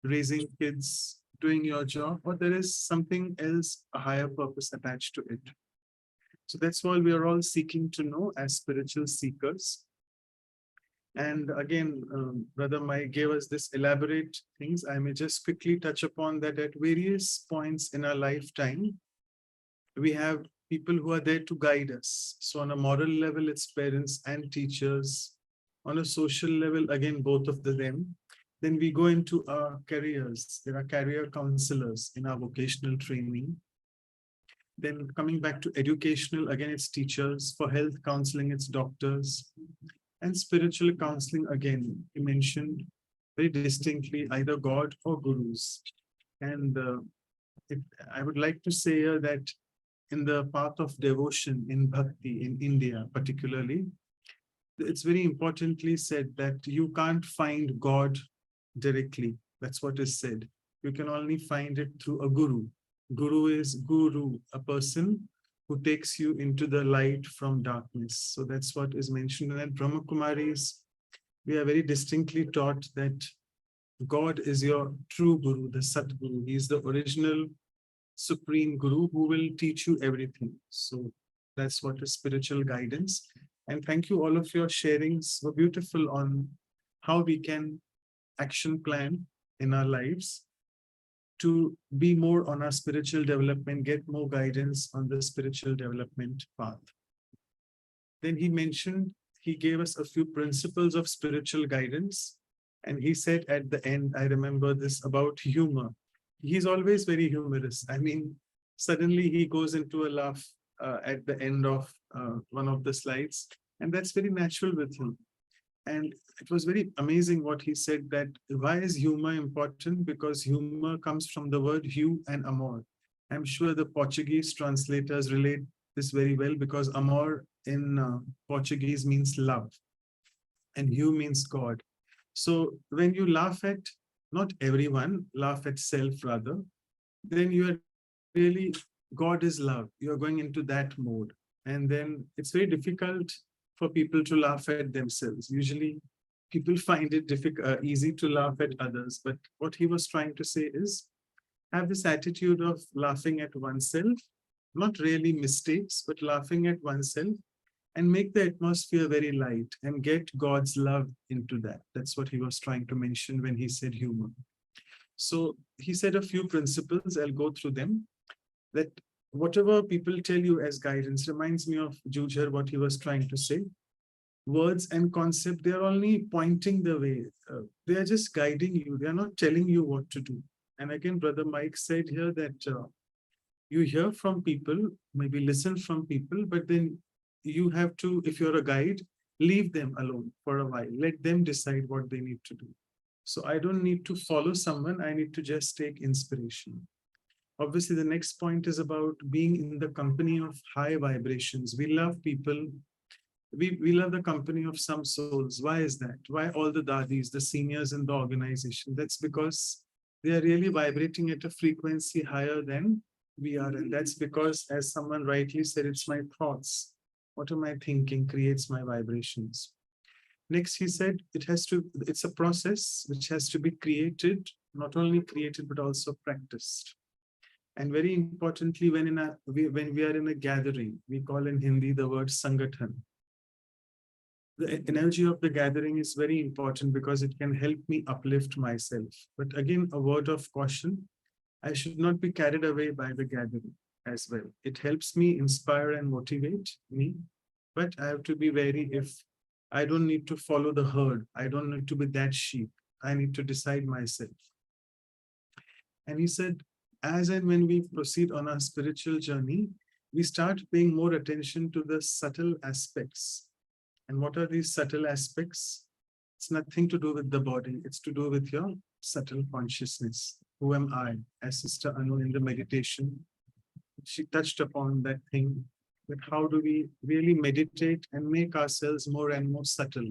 raising kids, doing your job, or there is something else, a higher purpose attached to it? So that's why we are all seeking to know as spiritual seekers. And again, Brother Mike gave us this elaborate things. I may just quickly touch upon that at various points in our lifetime. We have people who are there to guide us. So on a moral level, it's parents and teachers. On a social level, again, both of them. Then we go into our careers. There are career counselors in our vocational training. Then coming back to educational, again, it's teachers. For health counseling, it's doctors. And spiritual counseling, again, he mentioned very distinctly either God or gurus. And I would like to say here that in the path of devotion in bhakti in India, particularly, it's very importantly said that you can't find God directly. That's what is said. You can only find it through a guru. Guru is guru, a person who takes you into the light from darkness. So that's what is mentioned. And at Brahma Kumaris, we are very distinctly taught that God is your true guru, the Satguru. He is the original supreme guru who will teach you everything. So that's what is spiritual guidance. And thank you, all of your sharings were beautiful on how we can action plan in our lives to be more on our spiritual development, get more guidance on the spiritual development path. Then he mentioned, he gave us a few principles of spiritual guidance. And he said at the end, I remember this about humor. He's always very humorous. I mean, suddenly he goes into a laugh at the end of one of the slides. And that's very natural with him. And it was very amazing what he said, that why is humor important? Because humor comes from the word hue and amor. I'm sure the Portuguese translators relate this very well, because amor in Portuguese means love and hue means God. So when you laugh at, not everyone, laugh at self rather, then you are really, God is love. You're going into that mode. And then it's very difficult for people to laugh at themselves. Usually people find it easy to laugh at others. But what he was trying to say is, have this attitude of laughing at oneself, not really mistakes, but laughing at oneself, and make the atmosphere very light and get God's love into that. That's what he was trying to mention when he said humor. So he said a few principles, I'll go through them, that whatever people tell you as guidance reminds me of Jujhar, what he was trying to say. Words and concept, they're only pointing the way. They are just guiding you. They are not telling you what to do. And again, Brother Mike said here that you hear from people, maybe listen from people, but then you have to, if you're a guide, leave them alone for a while. Let them decide what they need to do. So I don't need to follow someone. I need to just take inspiration. Obviously, the next point is about being in the company of high vibrations. We love people. We love the company of some souls. Why is that? Why all the dadis, the seniors in the organization? That's because they are really vibrating at a frequency higher than we are. And that's because, as someone rightly said, it's my thoughts. What am I thinking creates my vibrations. Next, he said, it's a process which has to be created, not only created, but also practiced. And very importantly, when we are in a gathering, we call in Hindi the word Sangathan. The energy of the gathering is very important because it can help me uplift myself. But again, a word of caution, I should not be carried away by the gathering as well. It helps me inspire and motivate me, but I have to be wary if I don't need to follow the herd. I don't need to be that sheep. I need to decide myself. And he said, as and when we proceed on our spiritual journey, we start paying more attention to the subtle aspects. And what are these subtle aspects? It's nothing to do with the body. It's to do with your subtle consciousness. Who am I? As Sister Anu in the meditation, she touched upon that thing, that how do we really meditate and make ourselves more and more subtle,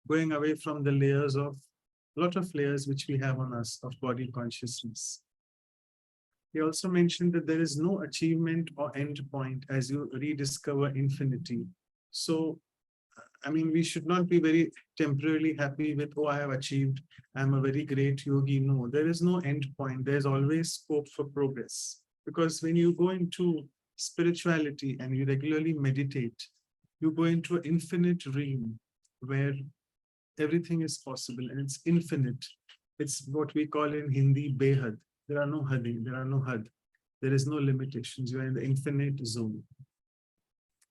going away from the layers of, a lot of layers which we have on us of body consciousness. He also mentioned that there is no achievement or end point as you rediscover infinity. So, I mean, we should not be very temporarily happy with, oh, I have achieved, I'm a very great yogi. No, there is no end point. There's always scope for progress. Because when you go into spirituality and you regularly meditate, you go into an infinite realm where everything is possible and it's infinite. It's what we call in Hindi, behad. There are no hadi, there are no had. There is no limitations. You are in the infinite zone.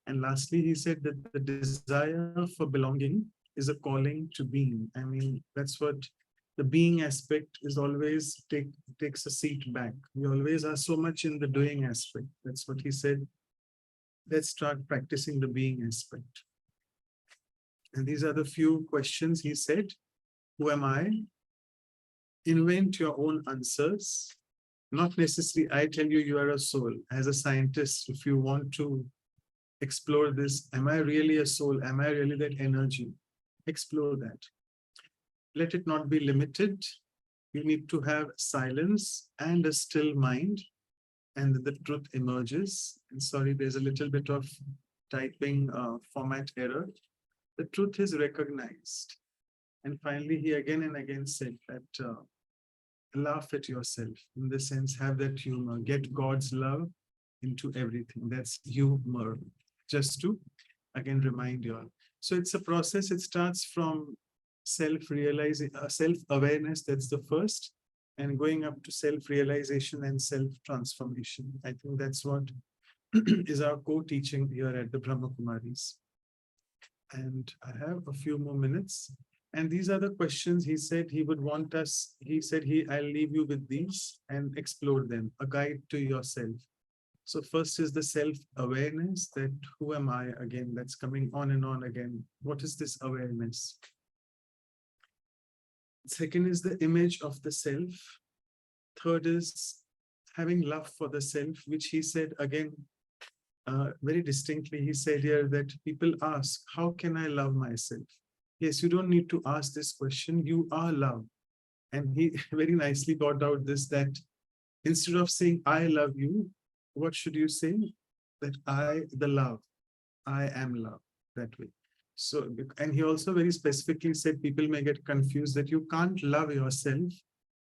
And lastly, he said that the desire for belonging is a calling to being. I mean, that's what the being aspect is always takes a seat back. We always are so much in the doing aspect. That's what he said. Let's start practicing the being aspect. And these are the few questions he said. Who am I? Invent your own answers. Not necessarily, I tell you, you are a soul. As a scientist, if you want to explore this, am I really a soul? Am I really that energy? Explore that. Let it not be limited. You need to have silence and a still mind, and the truth emerges. And sorry, there's a little bit of typing format error. The truth is recognized. And finally, he again and again said that laugh at yourself, in the sense, have that humor, get God's love into everything. That's humor, just to again remind you all. So it's a process. It starts from self-realizing, self-awareness, that's the first, and going up to self-realization and self-transformation. I think that's what is our co-teaching here at the Brahma Kumaris. And I have a few more minutes. And these are the questions he said he would want us. He said, I'll leave you with these and explore them, a guide to yourself. So first is the self-awareness, that who am I? Again, that's coming on and on again. What is this awareness? Second is the image of the self. Third is having love for the self, which he said again, very distinctly. He said here that people ask, how can I love myself? Yes, you don't need to ask this question. You are love. And he very nicely brought out this, that instead of saying, I love you, what should you say? That I, the love, I am love, that way. So, and he also very specifically said people may get confused that you can't love yourself.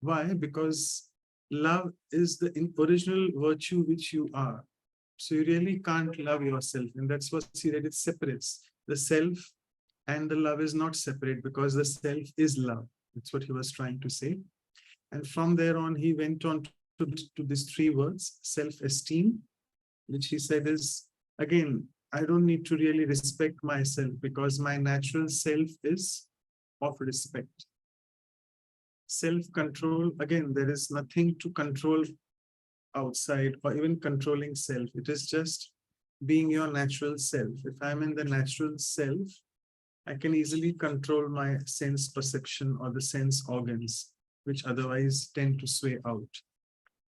Why? Because love is the original virtue which you are. So you really can't love yourself. And that's what he said, it separates. The self and the love is not separate, because the self is love. That's what he was trying to say. And from there on, he went on to these three words, self-esteem, which he said is, again, I don't need to really respect myself, because my natural self is of respect. Self-control, again, there is nothing to control outside or even controlling self. It is just being your natural self. If I'm in the natural self, I can easily control my sense perception or the sense organs, which otherwise tend to sway out.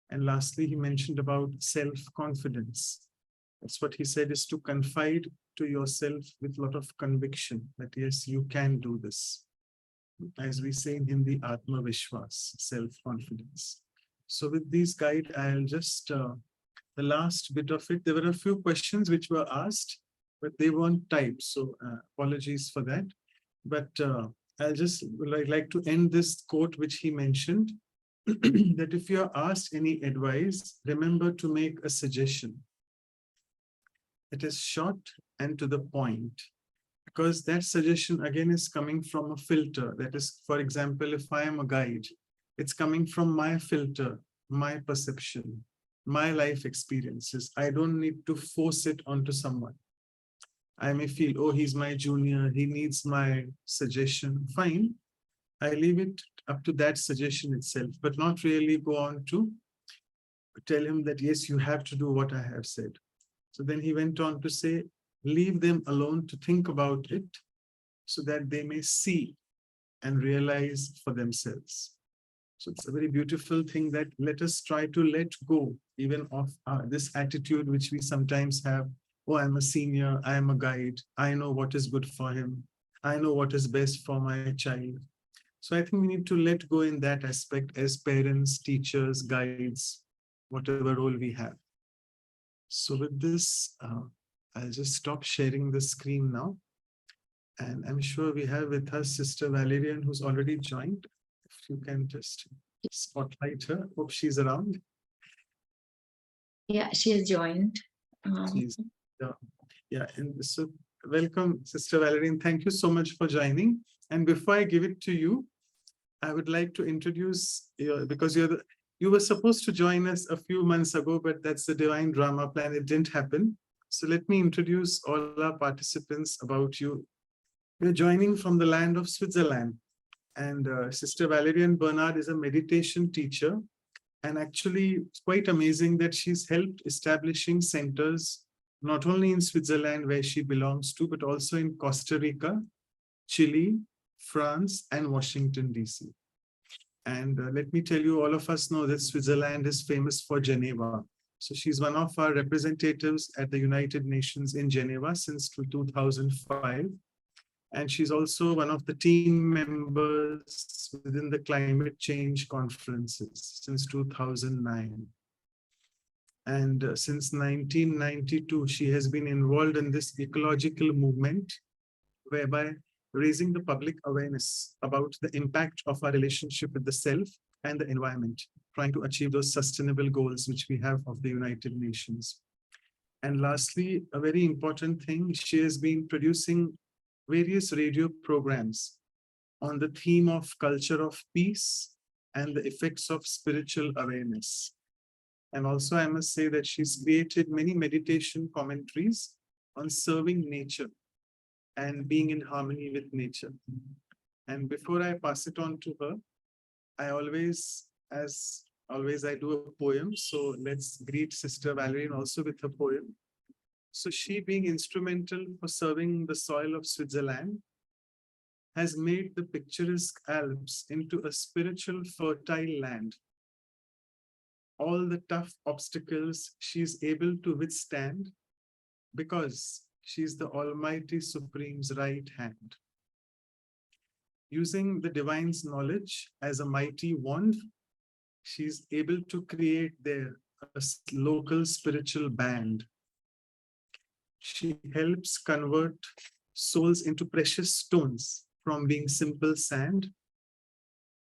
And lastly, he mentioned about self-confidence. That's what he said, is to confide to yourself with a lot of conviction that yes, you can do this. As we say in Hindi, Atma Vishwas, self-confidence. So with these guide, I'll just, the last bit of it, there were a few questions which were asked, but they weren't typed. So apologies for that. But I'll just like to end this quote which he mentioned, that if you are asked any advice, remember to make a suggestion. It is short and to the point, because that suggestion again is coming from a filter. That is, for example, if I am a guide, it's coming from my filter, my perception, my life experiences. I don't need to force it onto someone. I may feel, oh, he's my junior, he needs my suggestion. Fine, I leave it up to that suggestion itself, but not really go on to tell him that, yes, you have to do what I have said. So then he went on to say, leave them alone to think about it so that they may see and realize for themselves. So it's a very beautiful thing that let us try to let go even of this attitude which we sometimes have. Oh, I'm a senior, I am a guide, I know what is good for him, I know what is best for my child. So I think we need to let go in that aspect as parents, teachers, guides, whatever role we have. So with this, I'll just stop sharing the screen now. And I'm sure we have with us Sister Valeriane, who's already joined. If you can just spotlight her. Hope she's around.
Yeah, she has joined.
She's, yeah, and so welcome, Sister Valeriane. Thank you so much for joining. And before I give it to you, I would like to introduce you, because you were supposed to join us a few months ago, but that's the divine drama plan. It didn't happen. So let me introduce all our participants about you. You're joining from the land of Switzerland. And Sister Valeriane Bernard is a meditation teacher. And actually, it's quite amazing that she's helped establishing centers, not only in Switzerland, where she belongs to, but also in Costa Rica, Chile, France, and Washington, DC. And let me tell you, all of us know that Switzerland is famous for Geneva. So she's one of our representatives at the United Nations in Geneva since 2005. And she's also one of the team members within the climate change conferences since 2009. And since 1992, she has been involved in this ecological movement, whereby raising the public awareness about the impact of our relationship with the self and the environment, trying to achieve those sustainable goals which we have of the United Nations. And lastly, a very important thing, she has been producing various radio programs on the theme of culture of peace and the effects of spiritual awareness. And also, I must say that she's created many meditation commentaries on serving nature and being in harmony with nature. And before I pass it on to her, I always, as always, I do a poem. So let's greet Sister Valeriane also with a poem. So she, being instrumental for serving the soil of Switzerland, has made the picturesque Alps into a spiritual fertile land. All the tough obstacles she is able to withstand because she is the Almighty Supreme's right hand. Using the divine's knowledge as a mighty wand, she is able to create there a local spiritual band. She helps convert souls into precious stones from being simple sand.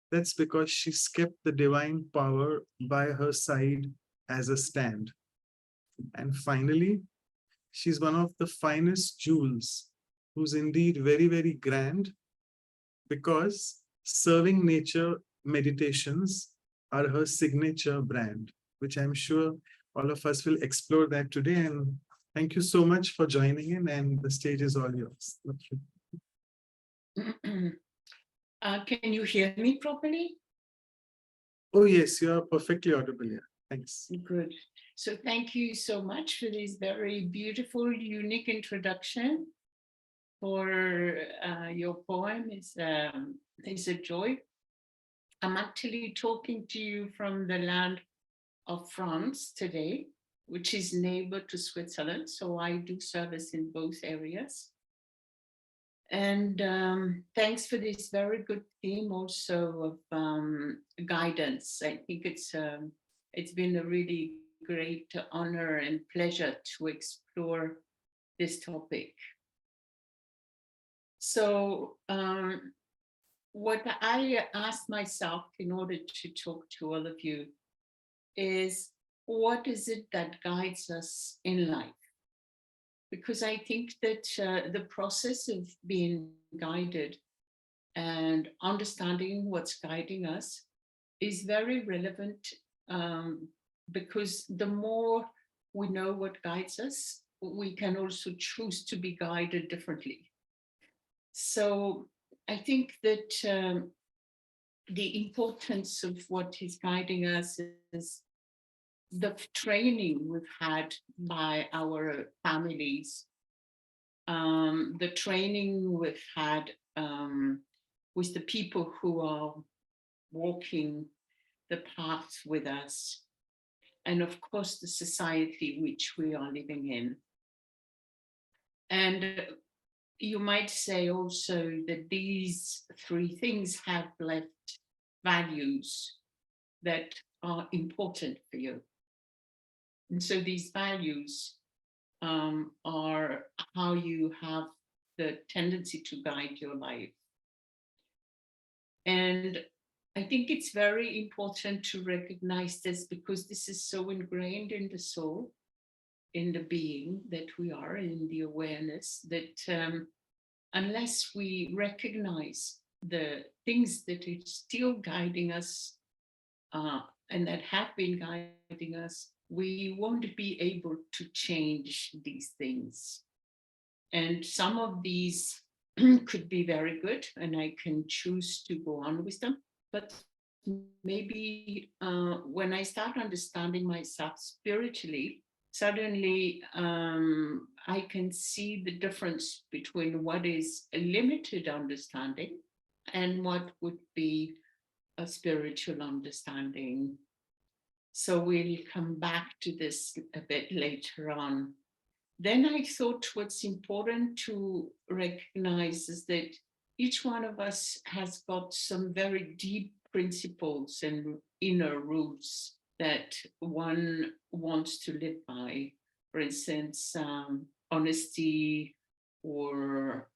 That's because she's kept the divine power by her side as a stand. And finally, she's one of the finest jewels, who's indeed very, very grand, because serving nature meditations are her signature brand, which I'm sure all of us will explore that today. And thank you so much for joining in, and the stage is all yours.
Can you hear me properly?
Oh, yes, you are perfectly audible here. Thanks.
Good. So thank you so much for this very beautiful, unique introduction. For your poem is a joy. I'm actually talking to you from the land of France today, which is neighbor to Switzerland. So I do service in both areas. And thanks for this very good theme also of guidance. I think it's been a really great honor and pleasure to explore this topic. So what I asked myself in order to talk to all of you is, what is it that guides us in life? Because I think that the process of being guided and understanding what's guiding us is very relevant, because the more we know what guides us, we can also choose to be guided differently. So I think that the importance of what is guiding us is the training we've had by our families, the training we've had with the people who are walking the path with us, and of course the society which we are living in. And you might say also that these three things have left values that are important for you. And so these values are how you have the tendency to guide your life. And I think it's very important to recognize this, because this is so ingrained in the soul, in the being that we are, in the awareness, that unless we recognize the things that are still guiding us and that have been guiding us, we won't be able to change these things. And some of these could be very good, and I can choose to go on with them. But maybe when I start understanding myself spiritually, suddenly I can see the difference between what is a limited understanding and what would be a spiritual understanding. So we'll come back to this a bit later on. Then I thought what's important to recognize is that each one of us has got some very deep principles and inner rules that one wants to live by. For instance, honesty or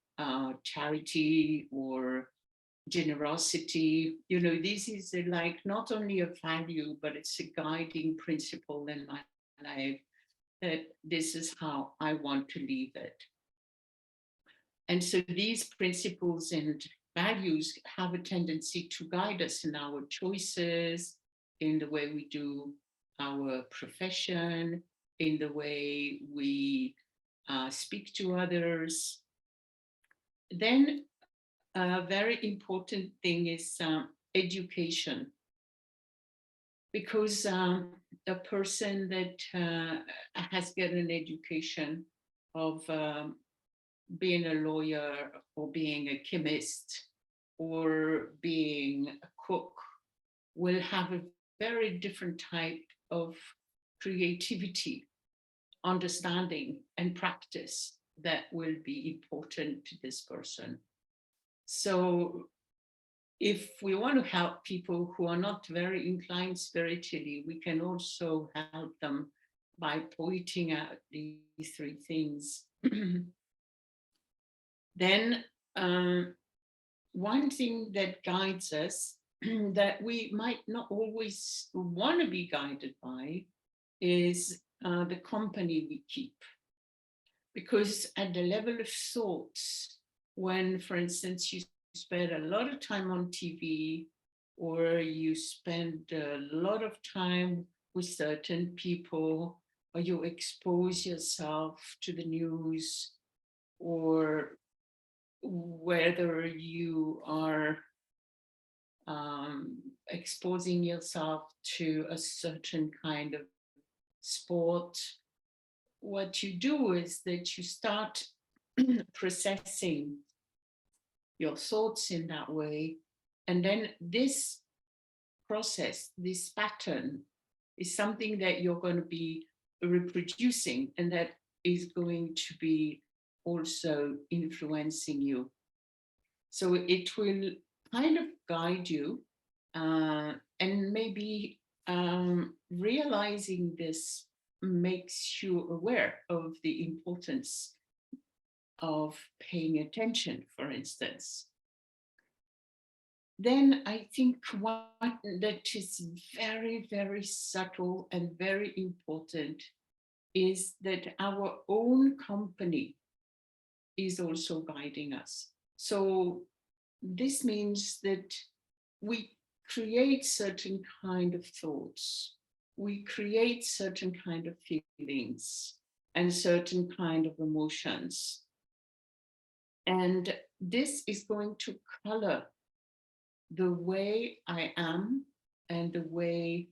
charity or generosity. You know, this is like not only a value, but it's a guiding principle in my life, that this is how I want to live it. And so these principles and values have a tendency to guide us in our choices, in the way we do our profession, in the way we speak to others. Then a very important thing is education. Because a person that has got an education of being a lawyer or being a chemist or being a cook will have a very different type of creativity, understanding, and practice that will be important to this person. So if we want to help people who are not very inclined spiritually, we can also help them by pointing out these three things. Then one thing that guides us that we might not always want to be guided by is the company we keep. Because at the level of thoughts, when, for instance, you spend a lot of time on TV, or you spend a lot of time with certain people, or you expose yourself to the news, or whether you are exposing yourself to a certain kind of sport, what you do is that you start processing your thoughts in that way. And then this process, this pattern, is something that you're going to be reproducing, and that is going to be also influencing you. So it will kind of guide you, and maybe realizing this makes you aware of the importance of paying attention, for instance. Then I think one that is very, very subtle and very important is that our own company is also guiding us. So this means that we create certain kind of thoughts, we create certain kind of feelings and certain kind of emotions. And this is going to color the way I am and the way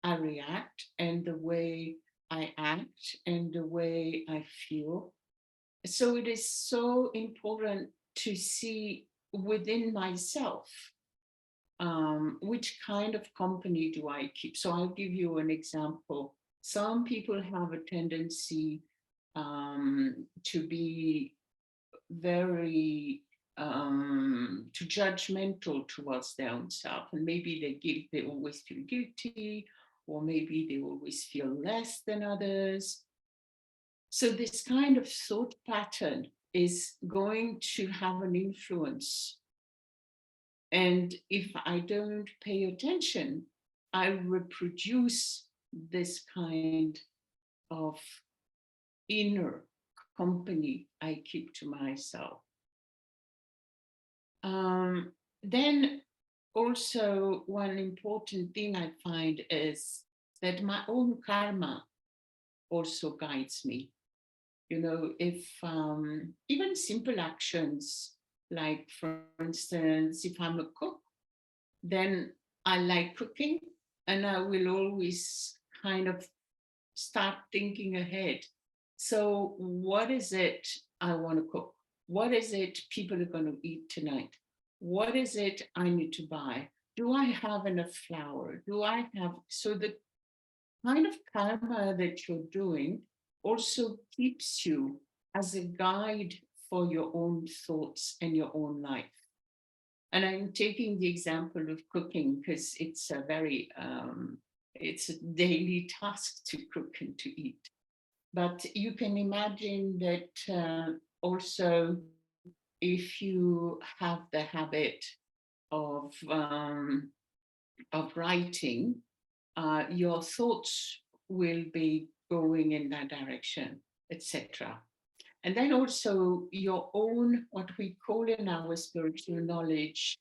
I react and the way I act and the way I feel. So it is so important to see within myself which kind of company do I keep. So I'll give you an example. Some people have a tendency to be very too judgmental towards their own self, and maybe they always feel guilty, or maybe they always feel less than others. So this kind of thought pattern is going to have an influence. And if I don't pay attention, I reproduce this kind of inner company I keep to myself. Then also one important thing I find is that my own karma also guides me. You know, if even simple actions Like, for instance, if I'm a cook, then I like cooking, and I will always kind of start thinking ahead. So what is it I want to cook? What is it people are going to eat tonight? What is it I need to buy? Do I have enough flour? Do I have, so the kind of karma that you're doing also keeps you as a guide for your own thoughts and your own life. And I'm taking the example of cooking because it's a very, it's a daily task to cook and to eat. But you can imagine that also if you have the habit of writing, your thoughts will be going in that direction, etc. And then also your own, what we call in our spiritual knowledge,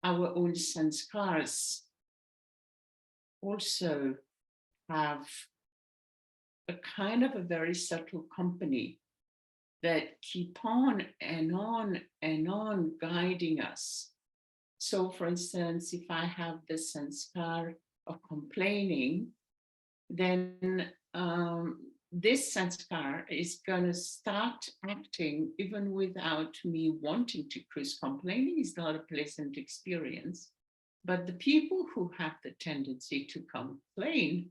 our own sanskars also have a kind of a very subtle company that keep on and on and on guiding us. So for instance, if I have the sanskar of complaining, then this sanskar is going to start acting even without me wanting to, because complaining is not a pleasant experience. But the people who have the tendency to complain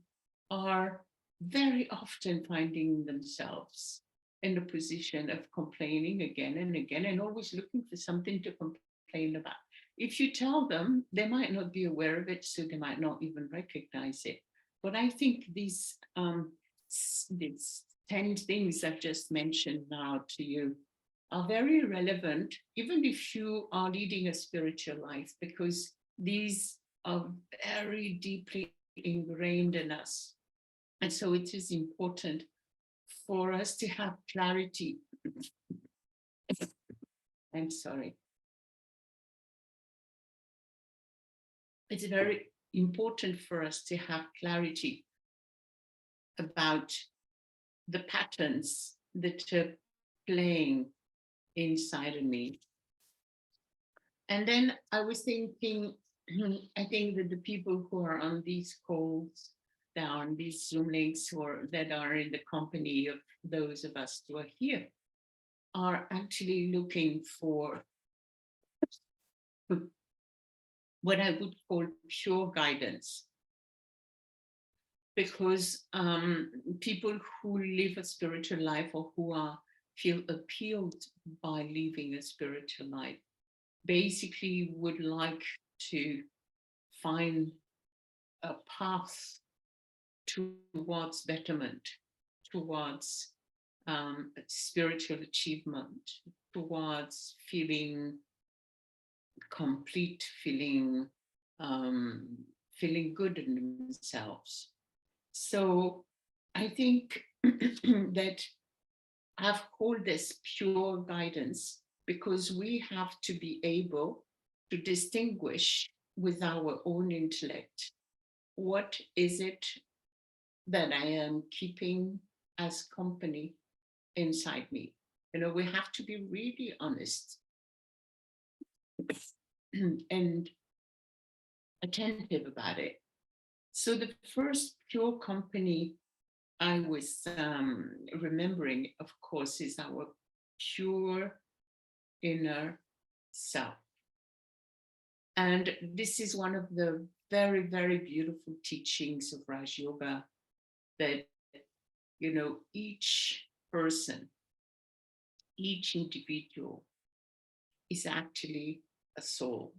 are very often finding themselves in a position of complaining again and again and always looking for something to complain about. If you tell them, they might not be aware of it, so they might not even recognize it. But I think these 10 things I've just mentioned now to you are very relevant, even if you are leading a spiritual life, because these are very deeply ingrained in us. And so it is important for us to have clarity. I'm sorry. It's very important for us to have clarity about the patterns that are playing inside of me. And then I was thinking, I think that the people who are on these calls, that are on these Zoom links, or that are in the company of those of us who are here, are actually looking for what I would call pure guidance. Because people who live a spiritual life, or who feel appealed by living a spiritual life, basically would like to find a path towards betterment, towards spiritual achievement, towards feeling complete, feeling good in themselves. So I think that I've called this pure guidance because we have to be able to distinguish with our own intellect what is it that I am keeping as company inside me. You know, we have to be really honest and attentive about it. So the first pure company I was remembering, of course, is our pure inner self. And this is one of the very, very beautiful teachings of Raj Yoga, that, you know, each person, each individual is actually a soul.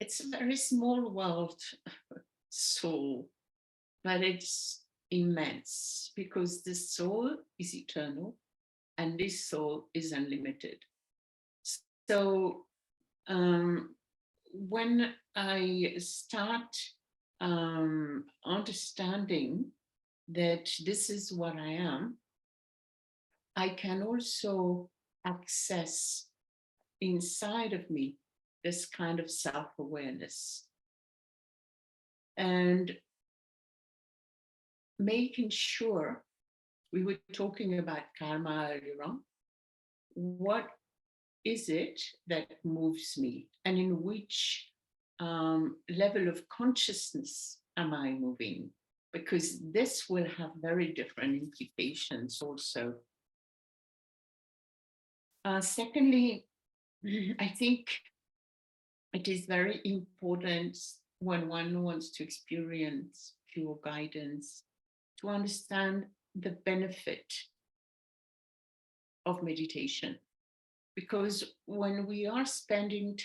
It's a very small world, soul, but it's immense because the soul is eternal and this soul is unlimited. So when I start understanding that this is what I am, I can also access inside of me this kind of self-awareness. And making sure, we were talking about karma earlier on, what is it that moves me, and in which level of consciousness am I moving? Because this will have very different implications also. Secondly, I think it is very important when one wants to experience pure guidance to understand the benefit of meditation. Because when we are spending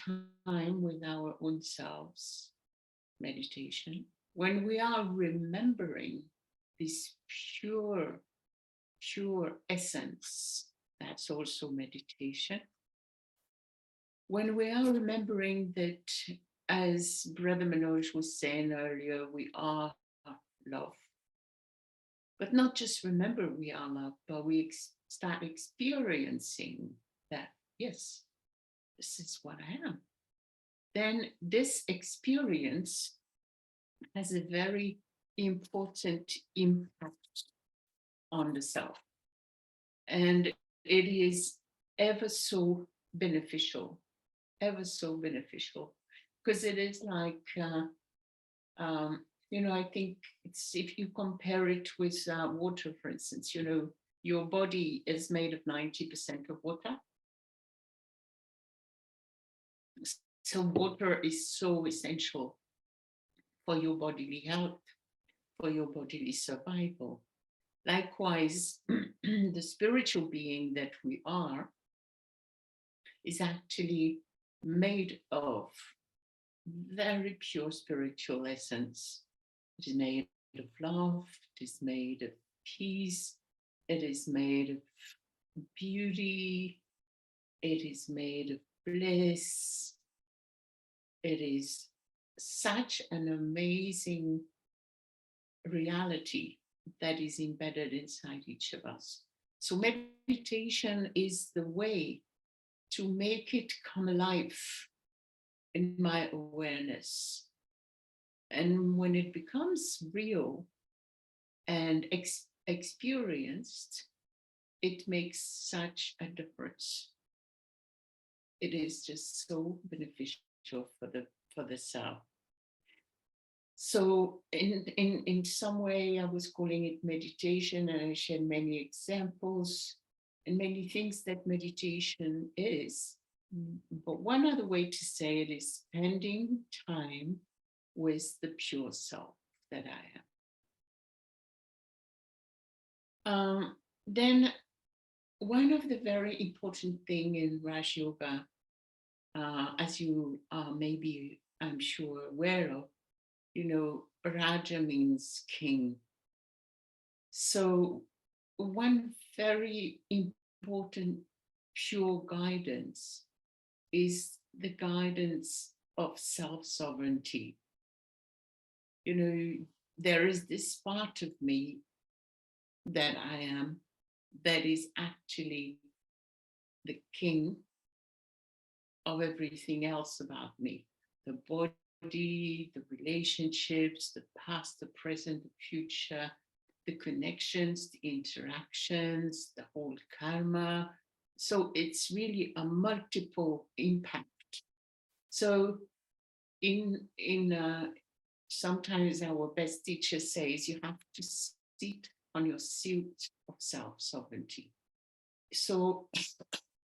time with our own selves, meditation, when we are remembering this pure essence, that's also meditation. When we are remembering that, as Brother Manoj was saying earlier, we are love. But not just remember we are love, but we start experiencing that, yes, this is what I am. Then this experience has a very important impact on the self. And it is ever so beneficial, because it is like, I think it's, if you compare it with water, for instance, your body is made of 90% of water. So water is so essential for your bodily health, for your bodily survival. Likewise, the spiritual being that we are is actually made of very pure spiritual essence. It is made of love, it is made of peace, it is made of beauty, it is made of bliss. It is such an amazing reality that is embedded inside each of us. So meditation is the way to make it come alive in my awareness. And when it becomes real and experienced, it makes such a difference. It is just so beneficial for the self. So in some way, I was calling it meditation, and I shared many examples and many things that meditation is. But one other way to say it is spending time with the pure self that I am. Then one of the very important thing in Raj Yoga, as you are maybe, I'm sure, aware of, Raja means king. So one very important pure guidance is the guidance of self-sovereignty. There is this part of me that I am that is actually the king of everything else about me. The body, the relationships, the past, the present, the future, the connections, the interactions, the whole karma. So it's really a multiple impact. So sometimes our best teacher says you have to sit on your seat of self-sovereignty. So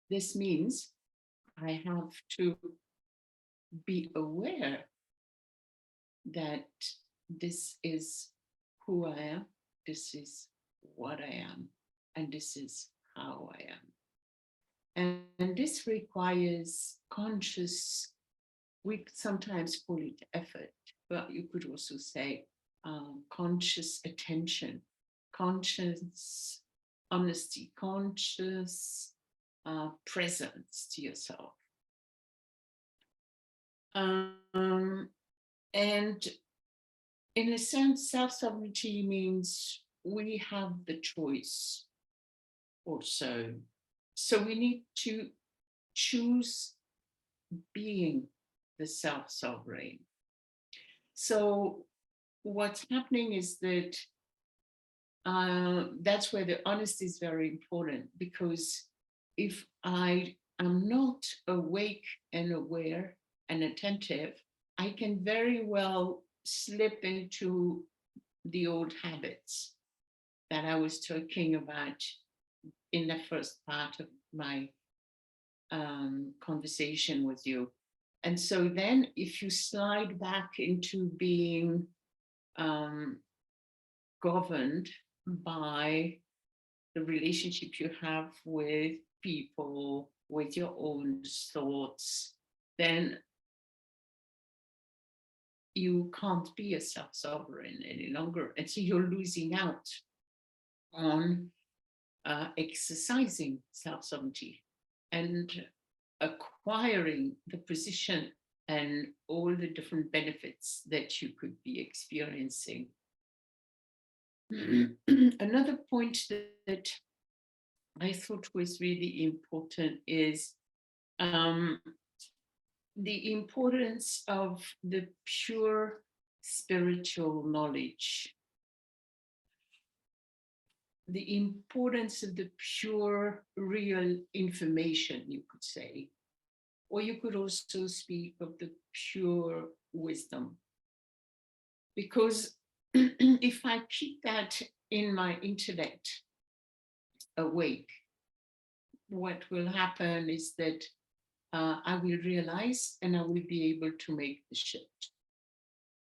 this means I have to be aware that this is who I am, this is what I am, and this is how I am. And this requires conscious, we sometimes call it effort, but you could also say conscious attention, conscious honesty, conscious presence to yourself. And in a sense, self-sovereignty means we have the choice also. So we need to choose being the self-sovereign. So what's happening is that that's where the honesty is very important, because if I I'm not awake and aware and attentive, I can very well slip into the old habits that I was talking about in the first part of my conversation with you. And so then if you slide back into being governed by the relationship you have with people, with your own thoughts, then you can't be a self-sovereign any longer. And so you're losing out on exercising self-sovereignty and acquiring the position and all the different benefits that you could be experiencing. Another point that I thought was really important is the importance of the pure spiritual knowledge, the importance of the pure real information, you could say, or you could also speak of the pure wisdom. Because if I keep that in my intellect awake, what will happen is that I will realize and I will be able to make the shift.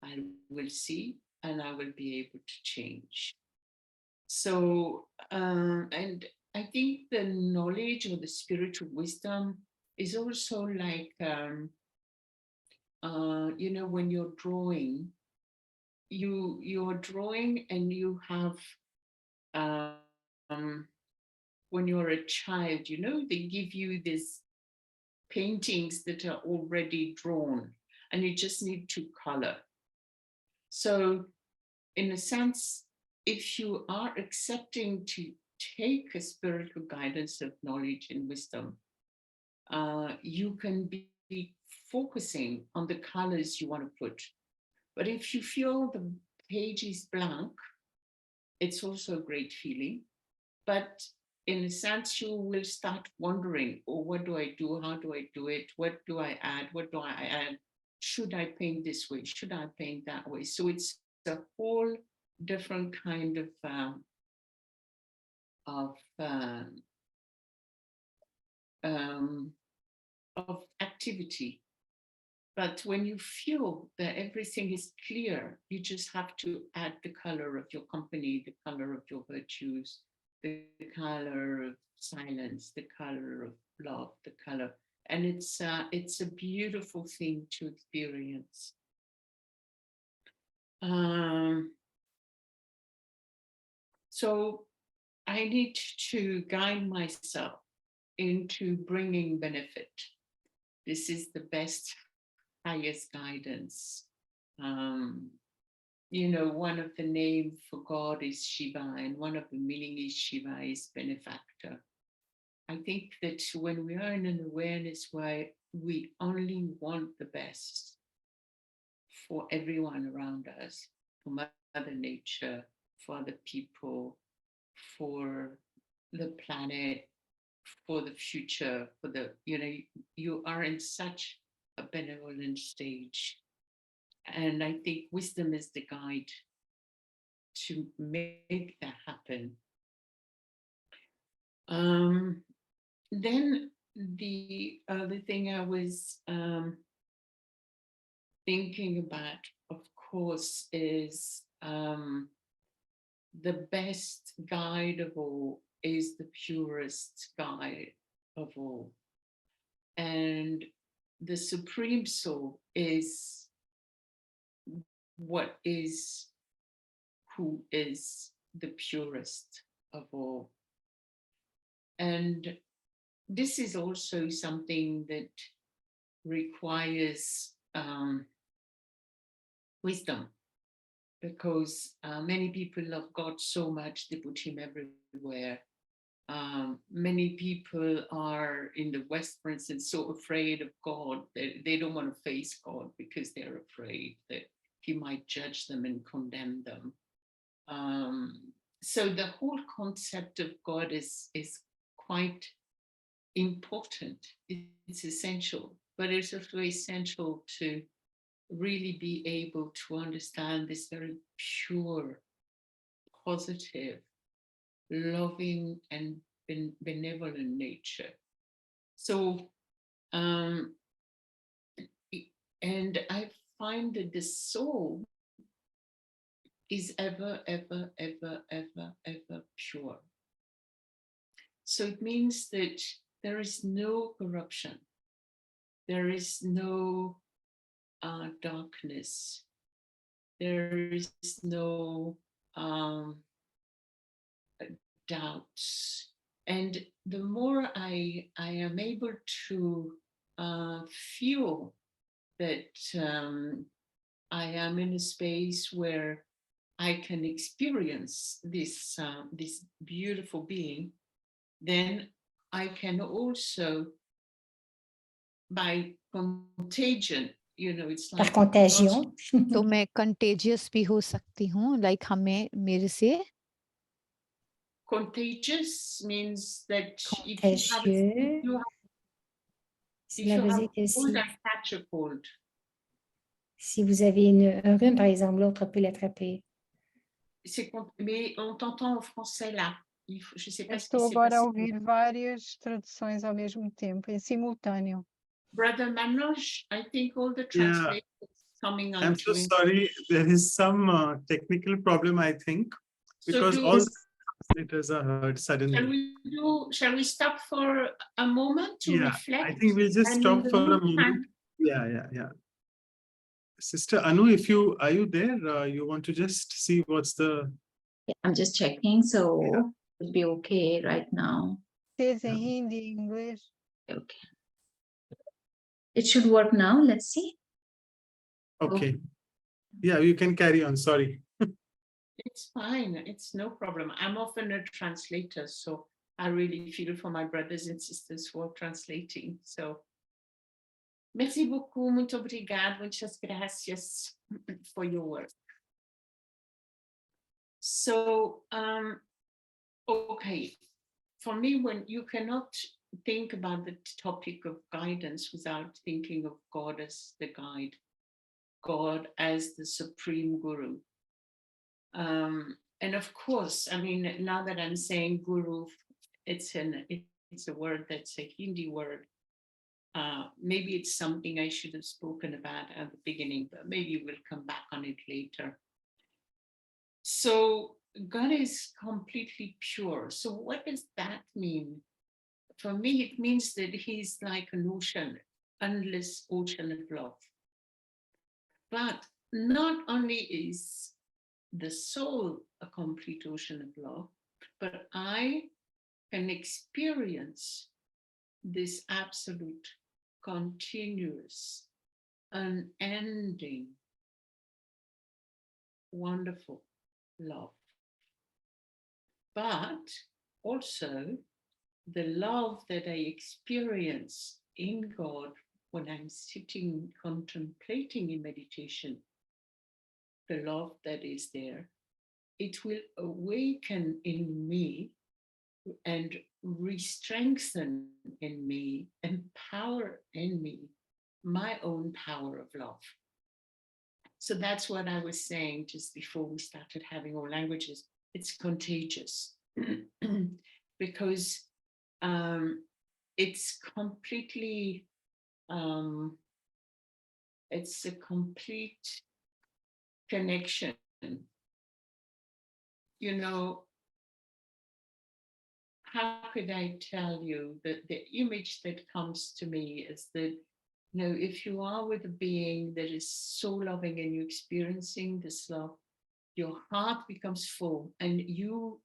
I will see and I will be able to change. So, and I think the knowledge or the spiritual wisdom is also like, you know, when you're drawing, you're drawing and you have, when you're a child, you know, they give you these paintings that are already drawn and you just need to color. So in a sense, if you are accepting to take a spiritual guidance of knowledge and wisdom, you can be focusing on the colors you want to put. But if you feel the page is blank, it's also a great feeling. But in a sense, you will start wondering, oh, what do I do? How do I do it? What do I add? What do I add? Should I paint this way? Should I paint that way? So it's a whole different kind of activity. But when you feel that everything is clear, you just have to add the color of your company, the color of your virtues, the color of silence, the color of love, the color. And it's a beautiful thing to experience. So I need to guide myself into bringing benefit. This is the best, highest guidance. You know, one of the names for God is Shiva, and one of the meaning is Shiva is benefactor. I think that when we are in an awareness where we only want the best for everyone around us, for Mother Nature, for other people, for the planet, for the future, for the, you know, you are in such a benevolent stage. And I think wisdom is the guide to make that happen. Then the other thing I was thinking about, of course, is the best guide of all is the purest guide of all. And the Supreme Soul is what is, who is the purest of all. And this is also something that requires wisdom, because many people love God so much, they put him everywhere. Many people are in the West, for instance, so afraid of God that they don't want to face God because they're afraid that he might judge them and condemn them. So the whole concept of God is quite important. It's essential, but it's also essential to really be able to understand this very pure, positive, loving, and benevolent nature. So, and I find that the soul is ever, ever, ever, ever, ever pure. So it means that there is no corruption. There is no darkness. There is no doubts. And the more I am able to feel that I am in a space where I can experience this this beautiful being, then I can also, by contagion, you know, it's
Par
like
contagion.
तो मैं contagious भी हो सकती हूँ, like हमें मेरे से
contagious means that
Contagieux. Cela veut dire que
cold and catch a cold.
si vous avez un rhume, par exemple, l'autre peut l'attraper.
Mais on t'entend en français là. Je sais pas ce qui
Estou
s'est
agora a
passé.
ouvir várias traduções ao mesmo tempo, em simultâneo.
Brother Manoj, I think all the
Yeah.
translations coming on.
I'm so sorry. There is some technical problem, I think,
So
because
do-
all the translators are heard suddenly.
Shall we stop for a moment to
Yeah,
reflect?
I think we'll just
And
stop
in the
for a
meantime-
moment. Yeah. Sister Anu, are you there? You want to just see what's the...
Yeah, I'm just checking, so it'll be okay right now.
Português, em hindi, em inglês.
Okay. It should work now. Let's see.
Okay. Yeah, you can carry on. Sorry.
It's fine. It's no problem. I'm often a translator, so I really feel for my brothers and sisters who are translating. So, merci beaucoup. Muito obrigado. Muchas gracias for your work. So, okay. For me, when you cannot think about the topic of guidance without thinking of God as the guide, God as the supreme guru. And of course, I mean, now that I'm saying guru, it's a word that's a Hindi word. Maybe it's something I should have spoken about at the beginning, but maybe we'll come back on it later. So God is completely pure. So what does that mean? For me, it means that he's like an ocean, endless ocean of love. But not only is the soul a complete ocean of love, but I can experience this absolute, continuous, unending, wonderful love. But also the love that I experience in God when I'm sitting contemplating in meditation, the love that is there, it will awaken in me and re-strengthen in me, empower in me my own power of love. So that's what I was saying just before we started having our languages. It's contagious because it's completely, it's a complete connection. You know, how could I tell you that the image that comes to me is that, you know, if you are with a being that is so loving and you're experiencing this love, your heart becomes full and you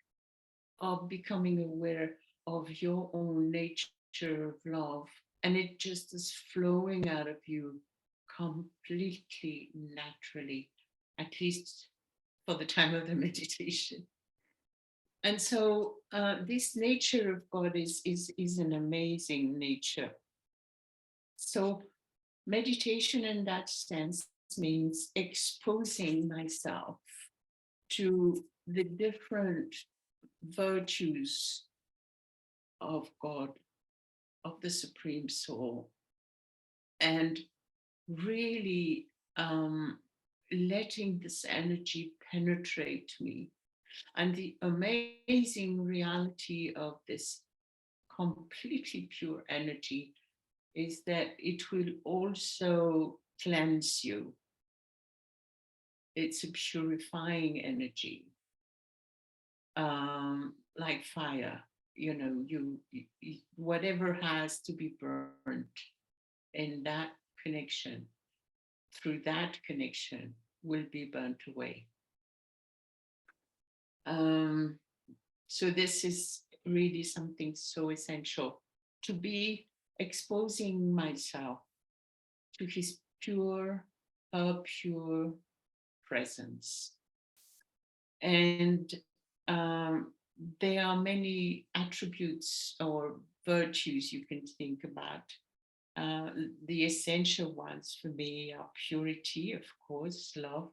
are becoming aware of your own nature of love. And it just is flowing out of you completely naturally, at least for the time of the meditation. And so this nature of God is an amazing nature. So meditation in that sense means exposing myself to the different virtues of God, of the Supreme Soul, and really letting this energy penetrate me. And the amazing reality of this completely pure energy is that it will also cleanse you. It's a purifying energy, like fire. You know, you whatever has to be burnt in that connection, through that connection, will be burnt away. So this is really something so essential, to be exposing myself to his pure, pure presence. And there are many attributes or virtues you can think about. The essential ones for me are purity, of course, love,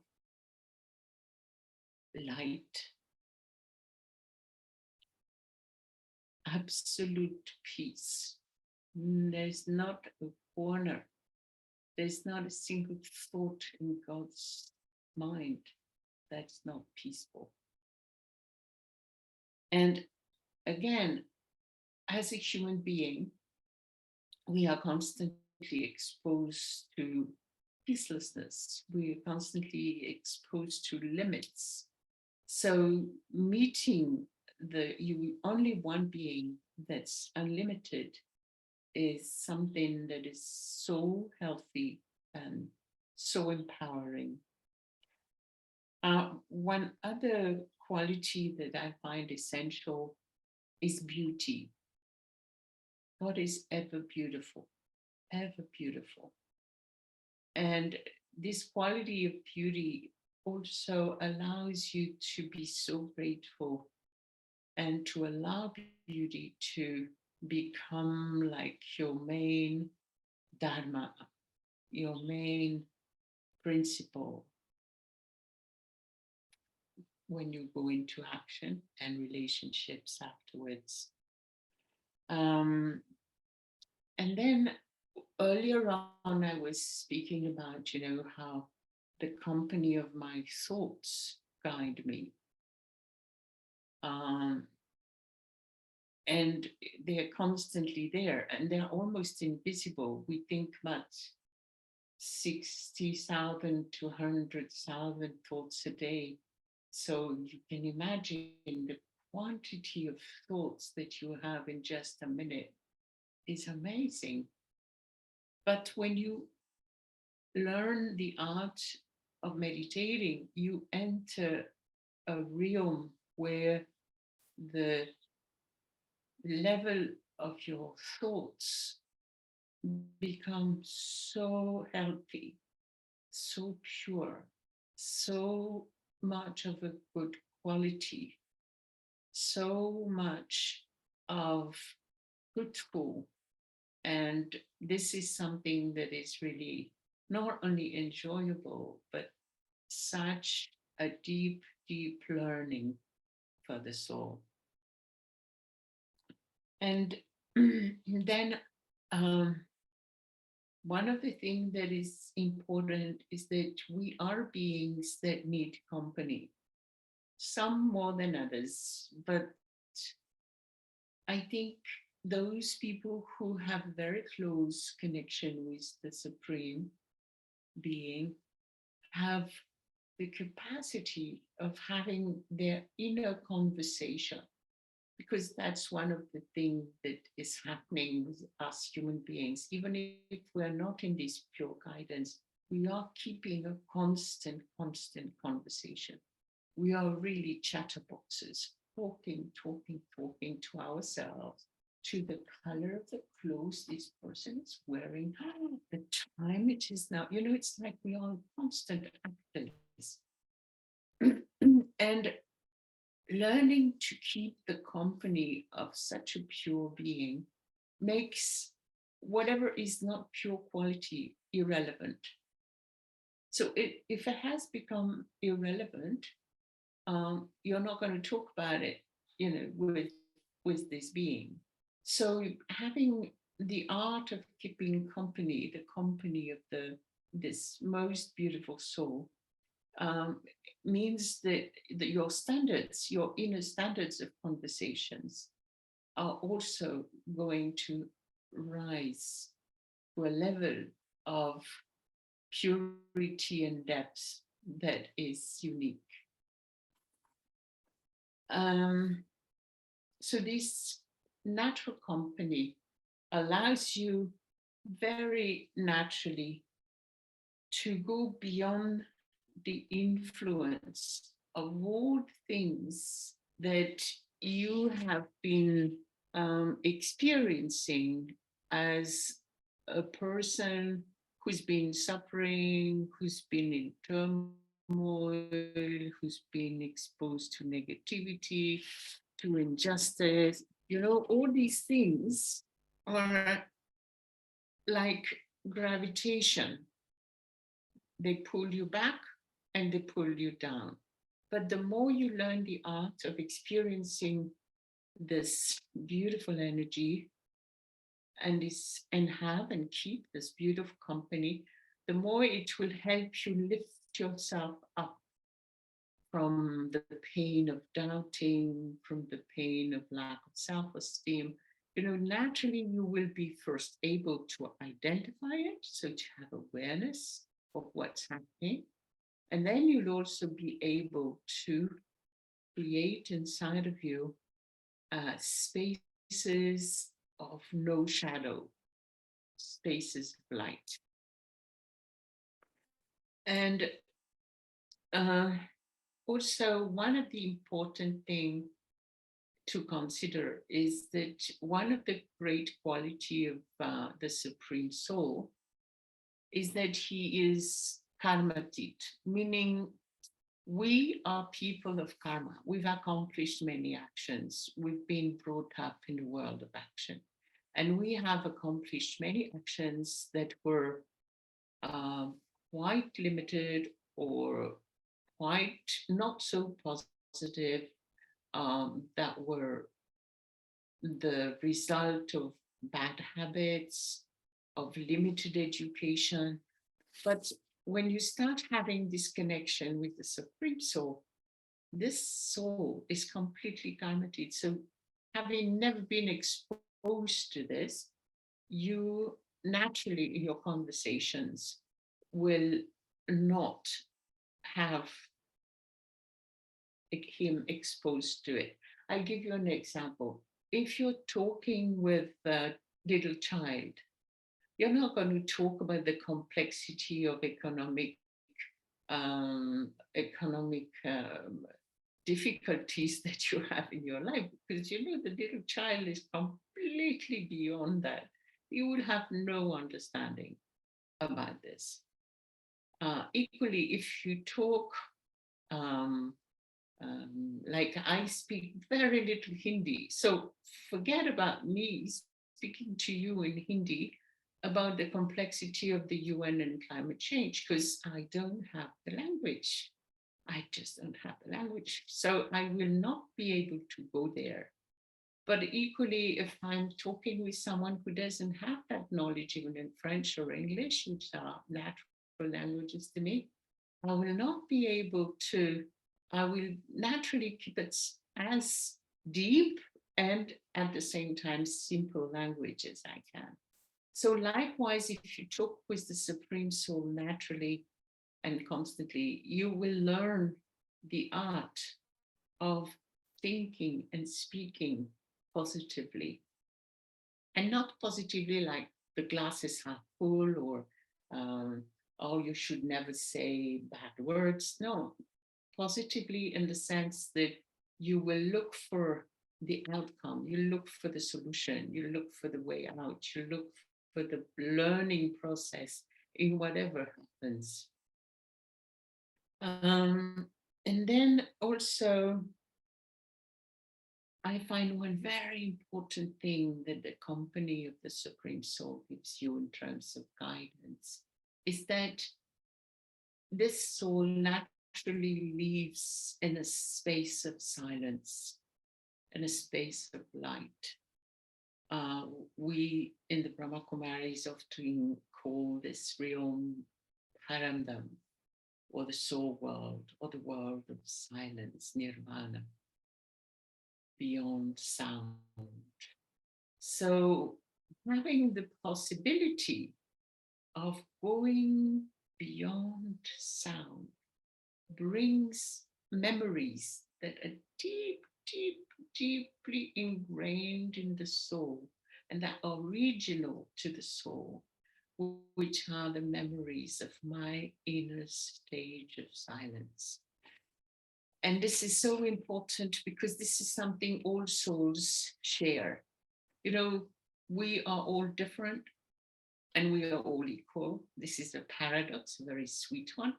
light, absolute peace. There's not a corner, there's not a single thought in God's mind that's not peaceful. And again, as a human being, we are constantly exposed to peacelessness. We are constantly exposed to limits. So meeting you only one being that's unlimited is something that is so healthy and so empowering. One other quality that I find essential is beauty. God is ever beautiful, ever beautiful. And this quality of beauty also allows you to be so grateful and to allow beauty to become like your main dharma, your main principle when you go into action and relationships afterwards. And then earlier on, I was speaking about, how the company of my thoughts guide me. And they're constantly there, and they're almost invisible. We think about 60,000 to 100,000 thoughts a day. So you can imagine the quantity of thoughts that you have in just a minute is amazing. But when you learn the art of meditating, you enter a realm where the level of your thoughts become so healthy, so pure, so much of a good quality, so much of truthful. And this is something that is really not only enjoyable, but such a deep, deep learning for the soul. And then one of the things that is important is that we are beings that need company, some more than others, but I think those people who have very close connection with the Supreme Being have the capacity of having their inner conversation, because that's one of the things that is happening with us human beings. Even if we're not in this pure guidance, we are keeping a constant conversation. We are really chatterboxes, talking to ourselves, to the color of the clothes this person is wearing, the time it is now. It's like we are constant actors. And learning to keep the company of such a pure being makes whatever is not pure quality irrelevant. So if it has become irrelevant, you're not going to talk about it, with this being. So having the art of keeping company, the company of this most beautiful soul, means that your standards, your inner standards of conversations are also going to rise to a level of purity and depth that is unique. So this natural company allows you very naturally to go beyond the influence of all things that you have been experiencing as a person who's been suffering, who's been in turmoil, who's been exposed to negativity, to injustice. You know, all these things are like gravitation. They pull you back and they pull you down. But the more you learn the art of experiencing this beautiful energy and have and keep this beautiful company, the more it will help you lift yourself up from the pain of doubting, from the pain of lack of self-esteem. You know, naturally you will be first able to identify it, so to have awareness of what's happening. And then you'll also be able to create inside of you spaces of no shadow, spaces of light. And also, one of the important things to consider is that one of the great quality of the Supreme Soul is that he is karmatit, meaning we are people of karma. We've accomplished many actions. We've been brought up in a world of action. And we have accomplished many actions that were quite limited or quite not so positive, that were the result of bad habits, of limited education. But when you start having this connection with the Supreme Soul, this soul is completely karmatic. So having never been exposed to this, you naturally in your conversations will not have him exposed to it. I'll give you an example. If you're talking with a little child, you're not going to talk about the complexity of economic difficulties that you have in your life, because you know the little child is completely beyond that. You will have no understanding about this. Equally, if you talk, like I speak very little Hindi, so forget about me speaking to you in Hindi about the complexity of the UN and climate change, because I don't have the language. I just don't have the language. So I will not be able to go there. But equally, if I'm talking with someone who doesn't have that knowledge, even in French or English, which are natural languages to me, I will not be able to, I will naturally keep it as deep and at the same time simple language as I can. So likewise, if you talk with the Supreme Soul naturally and constantly, you will learn the art of thinking and speaking positively. And not positively like the glass is half full or, oh, you should never say bad words. No, positively in the sense that you will look for the outcome, you look for the solution, you look for the way out, you look for the learning process in whatever happens. And then also, I find one very important thing that the company of the Supreme Soul gives you in terms of guidance is that this soul naturally lives in a space of silence, in a space of light. we in the Brahma Kumaris often call this realm Paramdam, or the soul world, or the world of silence, nirvana, beyond sound. So having the possibility of going beyond sound brings memories that are deeply ingrained in the soul and that are regional to the soul, which are the memories of my inner stage of silence. And this is so important because this is something all souls share. You know, we are all different and we are all equal. This is a paradox, a very sweet one.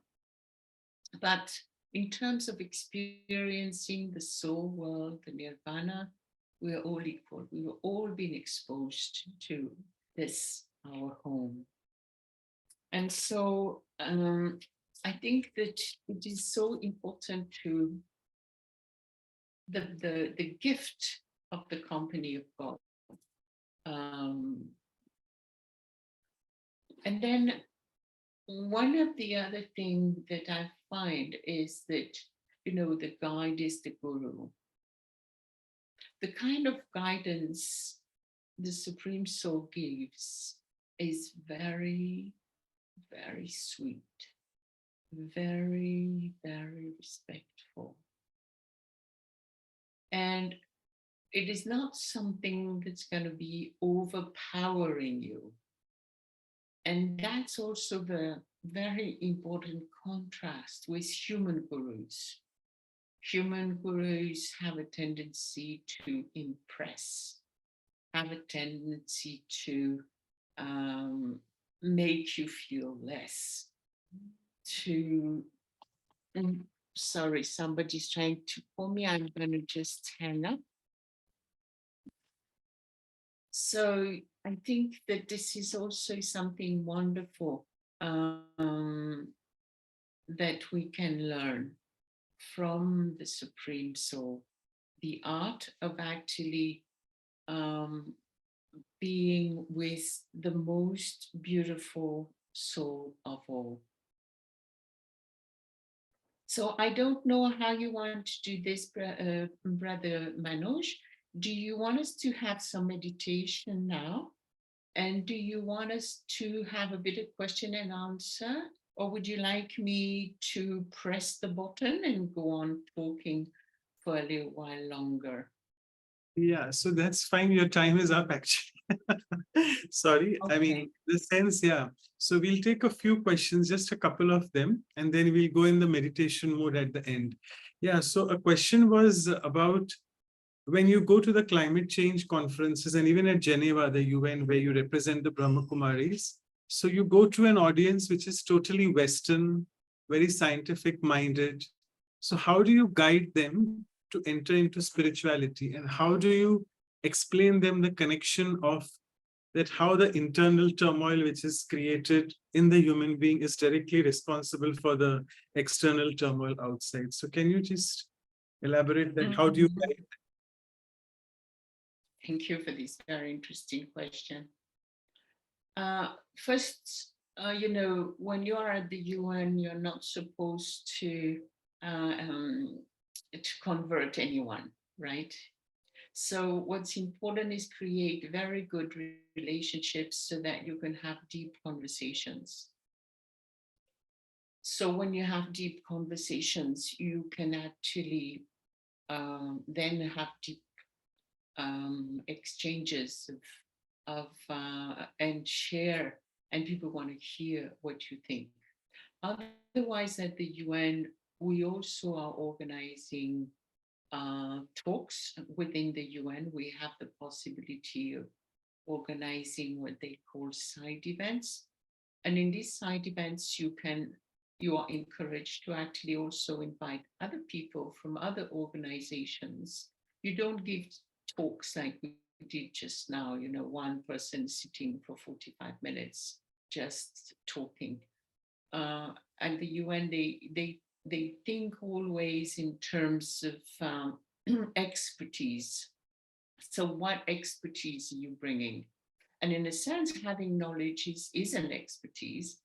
But in terms of experiencing the soul world, the nirvana, we are all equal. We were all being exposed to this, our home. And so I think that it is so important to the gift of the company of God. And then one of the other things that I find is that, you know, the guide is the guru. The kind of guidance the Supreme Soul gives is very, very sweet, very, very respectful. And it is not something that's going to be overpowering you. And that's also the very important contrast with human gurus. Human gurus have a tendency to impress, have a tendency to make you feel less, sorry, somebody's trying to call me. I'm going to just hang up. So I think that this is also something wonderful that we can learn from the Supreme Soul, the art of actually being with the most beautiful soul of all. So I don't know how you want to do this, Brother Manoj. Do you want us to have some meditation now? And do you want us to have a bit of question and answer? Or would you like me to press the button and go on talking for a little while longer?
Yeah, so that's fine. Your time is up, actually. Sorry.
Okay.
I mean, the sense, yeah. So we'll take a few questions, just a couple of them, and then we'll go in the meditation mode at the end. Yeah, so a question was about when you go to the climate change conferences and even at Geneva, the UN, where you represent the Brahma Kumaris. So you go to an audience which is totally Western, very scientific minded. So how do you guide them to enter into spirituality, and how do you explain them the connection of that, how the internal turmoil which is created in the human being is directly responsible for the external turmoil outside? So can you just elaborate that? How do you guide them?
Thank you for this very interesting question. First, you know, when you are at the UN, you're not supposed to convert anyone, right? So what's important is create very good relationships so that you can have deep conversations. So when you have deep conversations, you can actually then have deep exchanges of and share, and people want to hear what you think. Otherwise, at the UN, we also are organizing talks within the UN. We have the possibility of organizing what they call side events. And in these side events, you are encouraged to actually also invite other people from other organizations. You don't give talks like we did just now, you know, one person sitting for 45 minutes, just talking. At the UN, they think always in terms of expertise. So what expertise are you bringing? And in a sense, having knowledge is an expertise,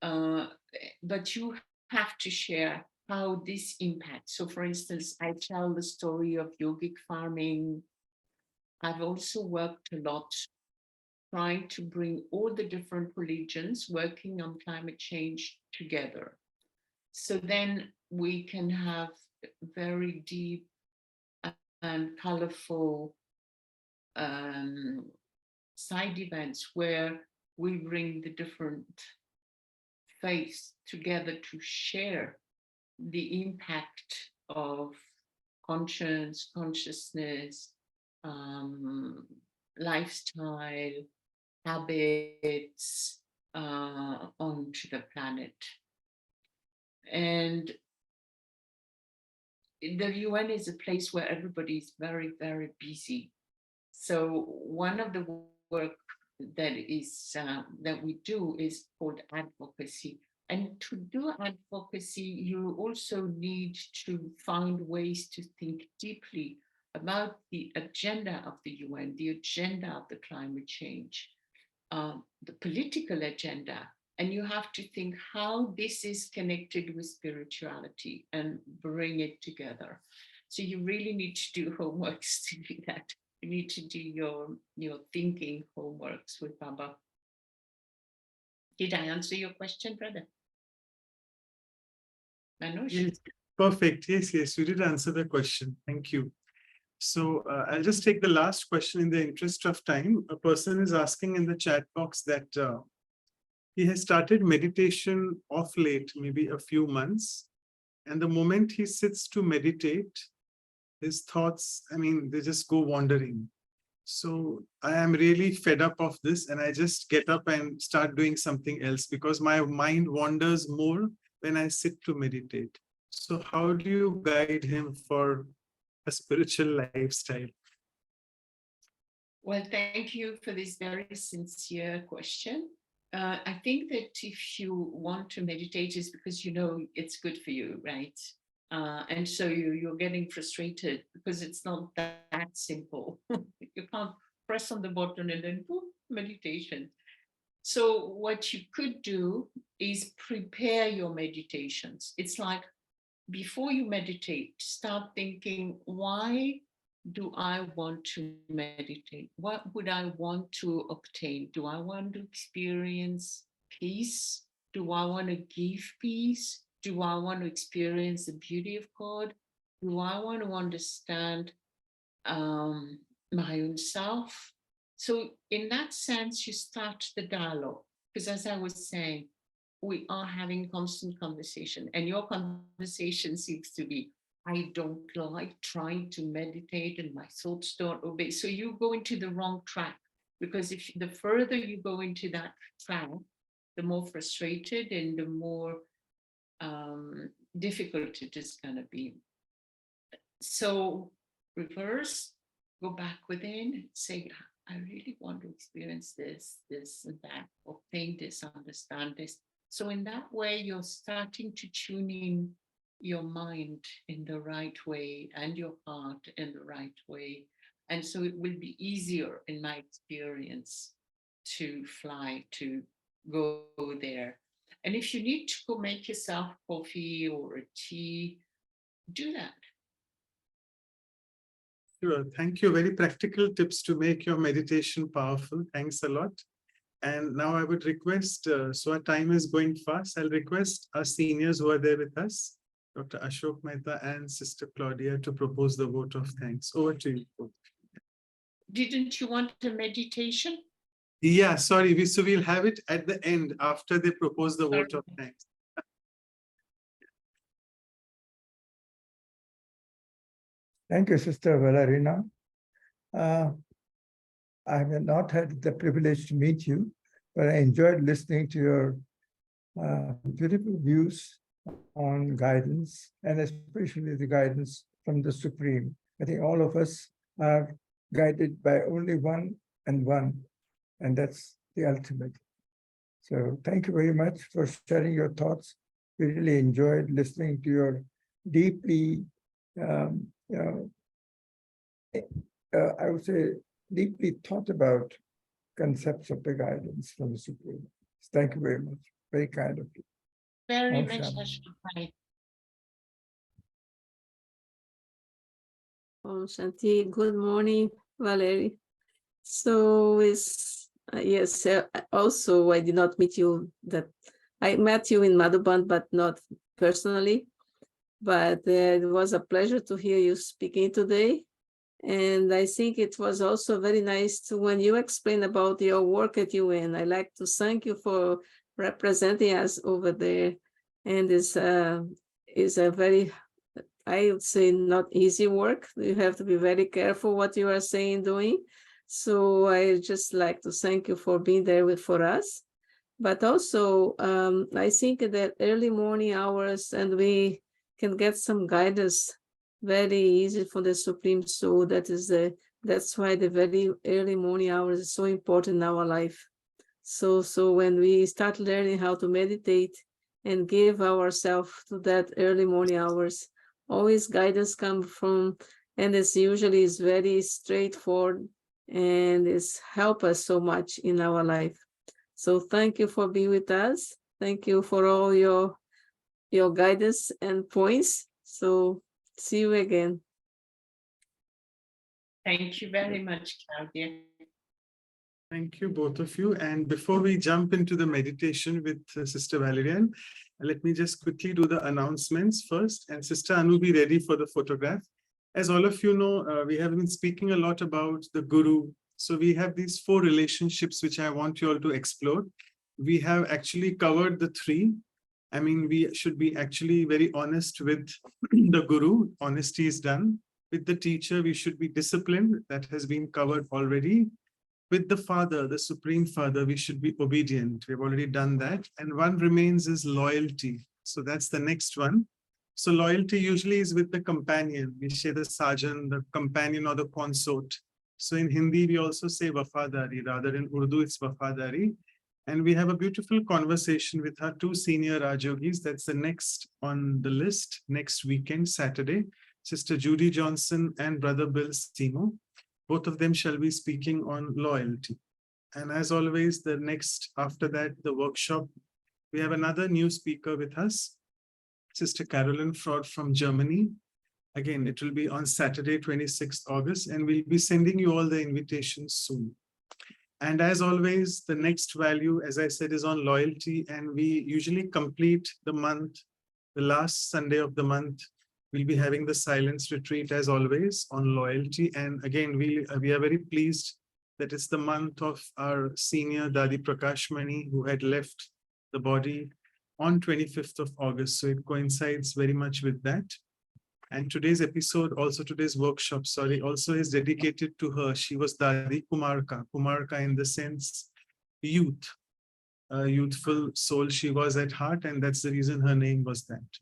but you have to share how this impacts. So for instance, I tell the story of yogic farming. I've also worked a lot trying to bring all the different religions working on climate change together. So then we can have very deep and colorful side events where we bring the different faiths together to share the impact of consciousness, lifestyle, habits onto the planet. And the UN is a place where everybody is very, very busy. So one of the work that is that we do is called advocacy. And to do advocacy, you also need to find ways to think deeply about the agenda of the UN, the agenda of the climate change, the political agenda. And you have to think how this is connected with spirituality and bring it together. So you really need to do homeworks to do that. You need to do your thinking homeworks with Baba. Did I answer your question, brother? Manoj?
Yes, perfect. Yes, yes, you did answer the question. Thank you. So I'll just take the last question in the interest of time. A person is asking in the chat box that he has started meditation of late, maybe a few months. And the moment he sits to meditate, his thoughts, I mean, they just go wandering. So I am really fed up of this, and I just get up and start doing something else because my mind wanders more when I sit to meditate. So how do you guide him for a spiritual lifestyle?
Well, thank you for this very sincere question. I think that if you want to meditate, is because you know it's good for you, right? And so you're getting frustrated because it's not that simple. You can't press on the button and then boom, meditation. So what you could do is prepare your meditations. It's like before you meditate, start thinking, why do I want to meditate? What would I want to obtain? Do I want to experience peace? Do I want to give peace? Do I want to experience the beauty of God? Do I want to understand my own self? So in that sense, you start the dialogue. Because as I was saying, we are having constant conversation, and your conversation seems to be, I don't like trying to meditate and my thoughts don't obey. So you go into the wrong track, because if the further you go into that track, the more frustrated and the more difficult it is going to be. So reverse, go back within, say, I really want to experience this, this and that, obtain this, understand this. So in that way, you're starting to tune in your mind in the right way and your heart in the right way. And so it will be easier, in my experience, to fly, to go there. And if you need to go make yourself coffee or a tea, do that.
Sure. Thank you. Very practical tips to make your meditation powerful. Thanks a lot. And now I would request, so our time is going fast. I'll request our seniors who are there with us, Dr. Ashok Mehta and Sister Claudia, to propose the vote of thanks. Over to you both.
Didn't you want a meditation?
Yeah, sorry. So we'll have it at the end after they propose the vote of thanks.
Thank you, Sister Valeriane. I have not had the privilege to meet you, but I enjoyed listening to your beautiful views on guidance, and especially the guidance from the Supreme. I think all of us are guided by only one, and that's the ultimate. So thank you very much for sharing your thoughts. We really enjoyed listening to your deeply I would say, deeply thought about concepts of the guidance from the Supreme. Thank you very much. Very kind of you.
Very
Om
much.
Shanti.
Right.
Om Shanti. Good morning, Valerie. So yes, also I did not meet you, that I met you in Madhuban, but not personally. But it was a pleasure to hear you speaking today. And I think it was also very nice to, when you explain about your work at UN, I like to thank you for representing us over there. And it's a very, I would say, not easy work. You have to be very careful what you are saying, doing. So I just like to thank you for being there for us. But also, I think that early morning hours, and we can get some guidance very easy from the Supreme Soul. That's why the very early morning hours is so important in our life. So when we start learning how to meditate and give ourselves to that early morning hours, always guidance comes from, and it's usually is very straightforward, and it's help us so much in our life. So thank you for being with us. Thank you for all your guidance and points. So see you again.
Thank you very much, Claudia.
Thank you, both of you. And before we jump into the meditation with Sister Valeriane, let me just quickly do the announcements first. And Sister Anu, be ready for the photograph. As all of you know, we have been speaking a lot about the Guru. So we have these 4 relationships which I want you all to explore. We have actually covered the 3. I mean, we should be actually very honest with the Guru. Honesty is done. With the teacher, we should be disciplined. That has been covered already. With the Father, the Supreme Father, we should be obedient. We've already done that. And one remains is loyalty. So that's the next one. So loyalty usually is with the companion. We say the Sajan, the companion or the consort. So in Hindi, we also say Wafadari. Rather in Urdu, it's Wafadari. And we have a beautiful conversation with our 2 senior Rajyogis. That's the next on the list, next weekend, Saturday. Sister Judy Johnson and Brother Bill Simo. Both of them shall be speaking on loyalty. And as always, the next, after that, the workshop, we have another new speaker with us, Sister Carolyn Fraud from Germany. Again, it will be on Saturday, 26th August, and we'll be sending you all the invitations soon. And as always, the next value, as I said, is on loyalty. And we usually complete the month, the last Sunday of the month. We'll be having the silence retreat as always on loyalty. And again, we are very pleased that it's the month of our senior Dadi Prakashmani, who had left the body on 25th of August. So it coincides very much with that. And today's episode, also today's workshop, sorry, also is dedicated to her. She was Dadi Kumarka. Kumarka in the sense youth, a youthful soul she was at heart, and that's the reason her name was that.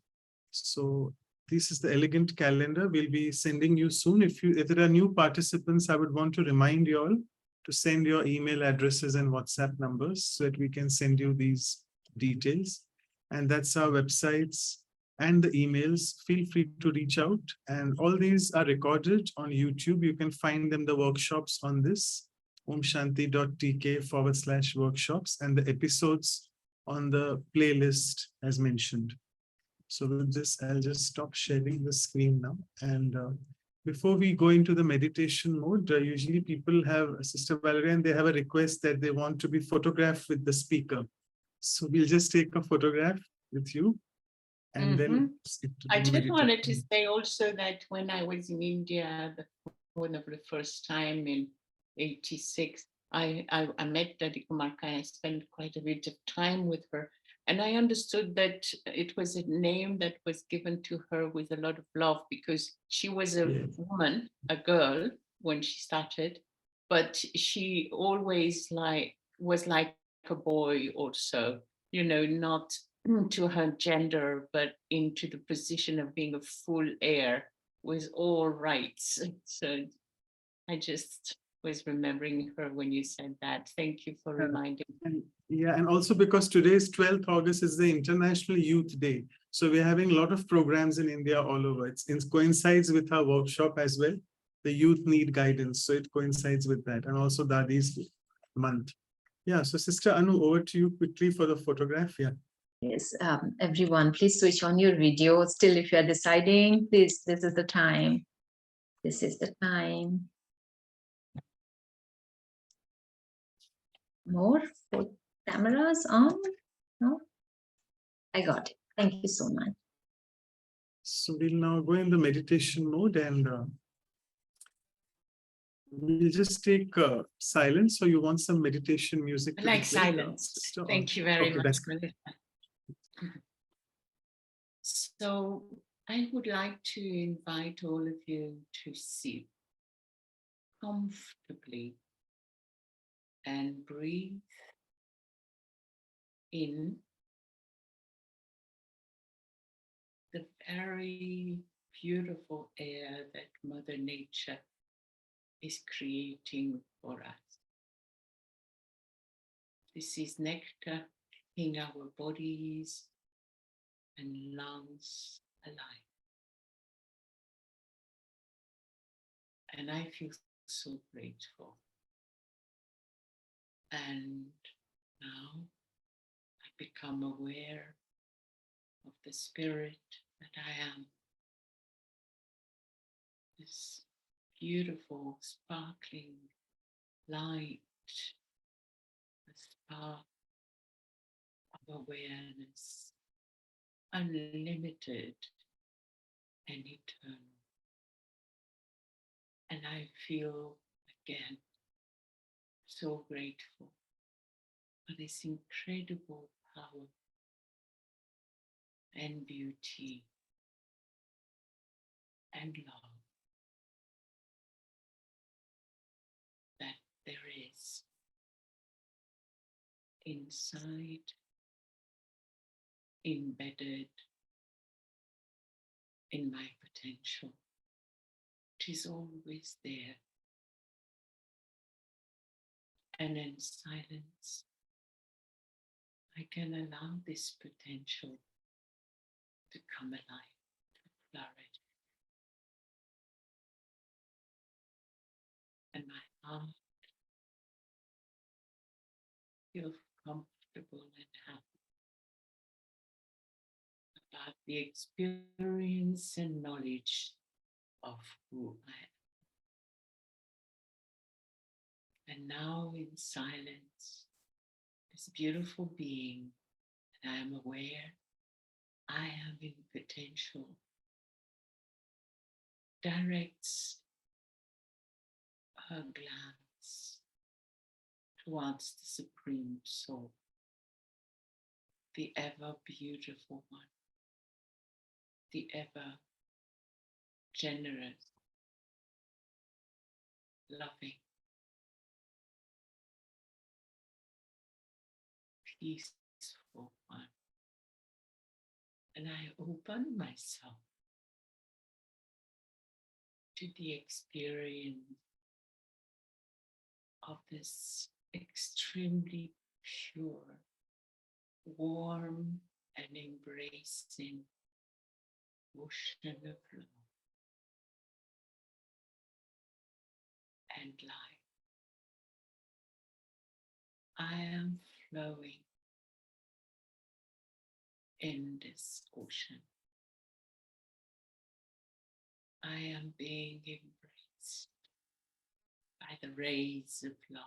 So this is the elegant calendar. We'll be sending you soon. If there are new participants, I would want to remind you all to send your email addresses and WhatsApp numbers so that we can send you these details. And that's our websites and the emails. Feel free to reach out. And all these are recorded on YouTube. You can find them, the workshops on this, omshanti.tk/workshops, and the episodes on the playlist as mentioned. So with this, I'll just stop sharing the screen now. And before we go into the meditation mode, usually people have, Sister Valeriane, they have a request that they want to be photographed with the speaker. So we'll just take a photograph with you. And then
I just wanted to say also that when I was in India, one of the first time in 86, I met Dadi Kumarka. I spent quite a bit of time with her. And I understood that it was a name that was given to her with a lot of love because she was a woman, a girl when she started, but she always was like a boy also, you know, not to her gender, but into the position of being a full heir with all rights. So I just was remembering her when you said that. Thank you for reminding me.
Yeah, and also because today is 12th August is the International Youth Day. So we're having a lot of programs in India all over. It coincides with our workshop as well. the youth need guidance. So it coincides with that. And also Dadi's month. Yeah, so Sister Anu, over to you quickly for the photograph. Yeah.
Yes, everyone, please switch on your video. Still, if you are deciding, please, this is the time. This is the time. More cameras on? No? I got it. Thank you so much.
So we'll now go in the meditation mode and we'll just take silence. So you want some meditation music?
I
to be
like
played,
silence.
Sister?
Thank you very
Okay,
much,
that's
Melissa. So I would like to invite all of you to sit comfortably and breathe in the very beautiful air that Mother Nature is creating for us. This is nectar in our bodies and lungs alive. And I feel so grateful. And now I become aware of the spirit that I am. This beautiful, sparkling light, a spark of awareness, unlimited and eternal. And I feel again so grateful for this incredible power and beauty and love that there is inside, embedded in my potential. It is always there. And in silence, I can allow this potential to come alive, to flourish. And my heart feels comfortable and happy about the experience and knowledge of who I am. And now in silence, this beautiful being that I am aware I am in potential directs her glance towards the Supreme Soul, the ever beautiful one, the ever generous, loving, peaceful one. And I open myself to the experience of this extremely pure, warm, and embracing ocean of love and life. I am flowing in this ocean. I am being embraced by the rays of love.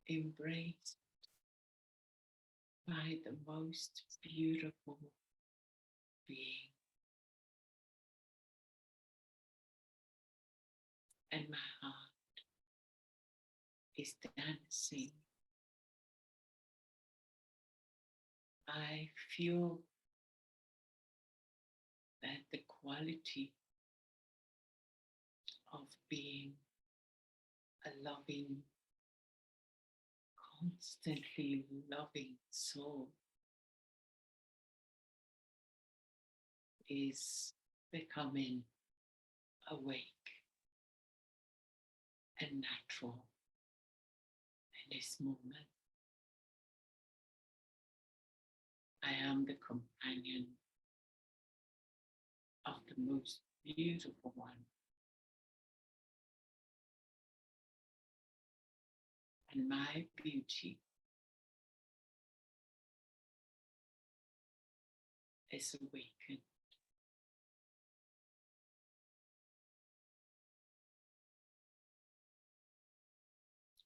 Embraced by the most beautiful being. And my heart is dancing. I feel that the quality of being a loving, constantly loving soul is becoming awake and natural in this moment. I am the companion of the most beautiful one. And my beauty is awakened.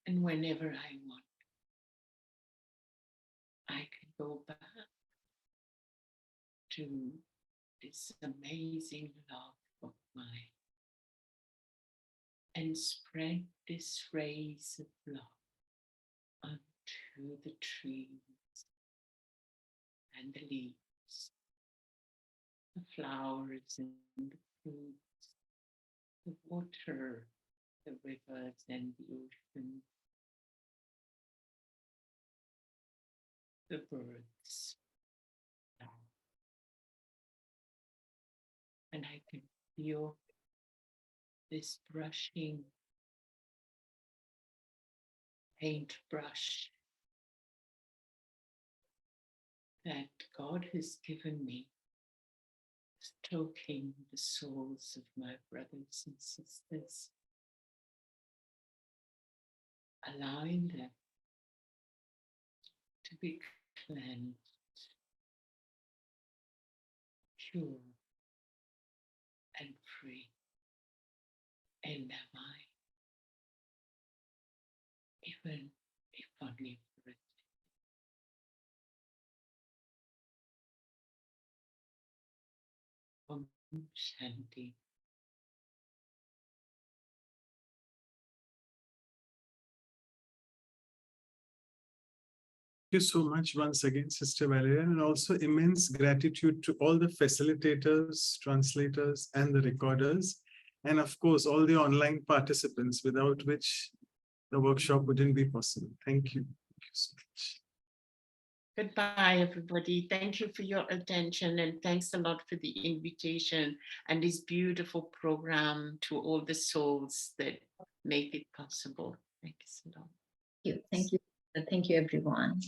And whenever I want, I can go back to this amazing love of mine and spread this rays of love onto the trees and the leaves, the flowers and the fruits, the water, the rivers and the ocean, the birds. And I can feel this brushing paintbrush that God has given me, stoking the souls of my brothers and sisters, allowing them to be cleansed, pure, and free in their mind, even if only for a Om Shanti.
Thank you so much once again, Sister Valeriane, and also immense gratitude to all the facilitators, translators, and the recorders, and of course, all the online participants, without which the workshop wouldn't be possible. Thank you. Thank you so much.
Goodbye, everybody. Thank you for your attention, and thanks a lot for the invitation and this beautiful program to all the souls that make it possible. Thank you so much.
Thank you, everyone.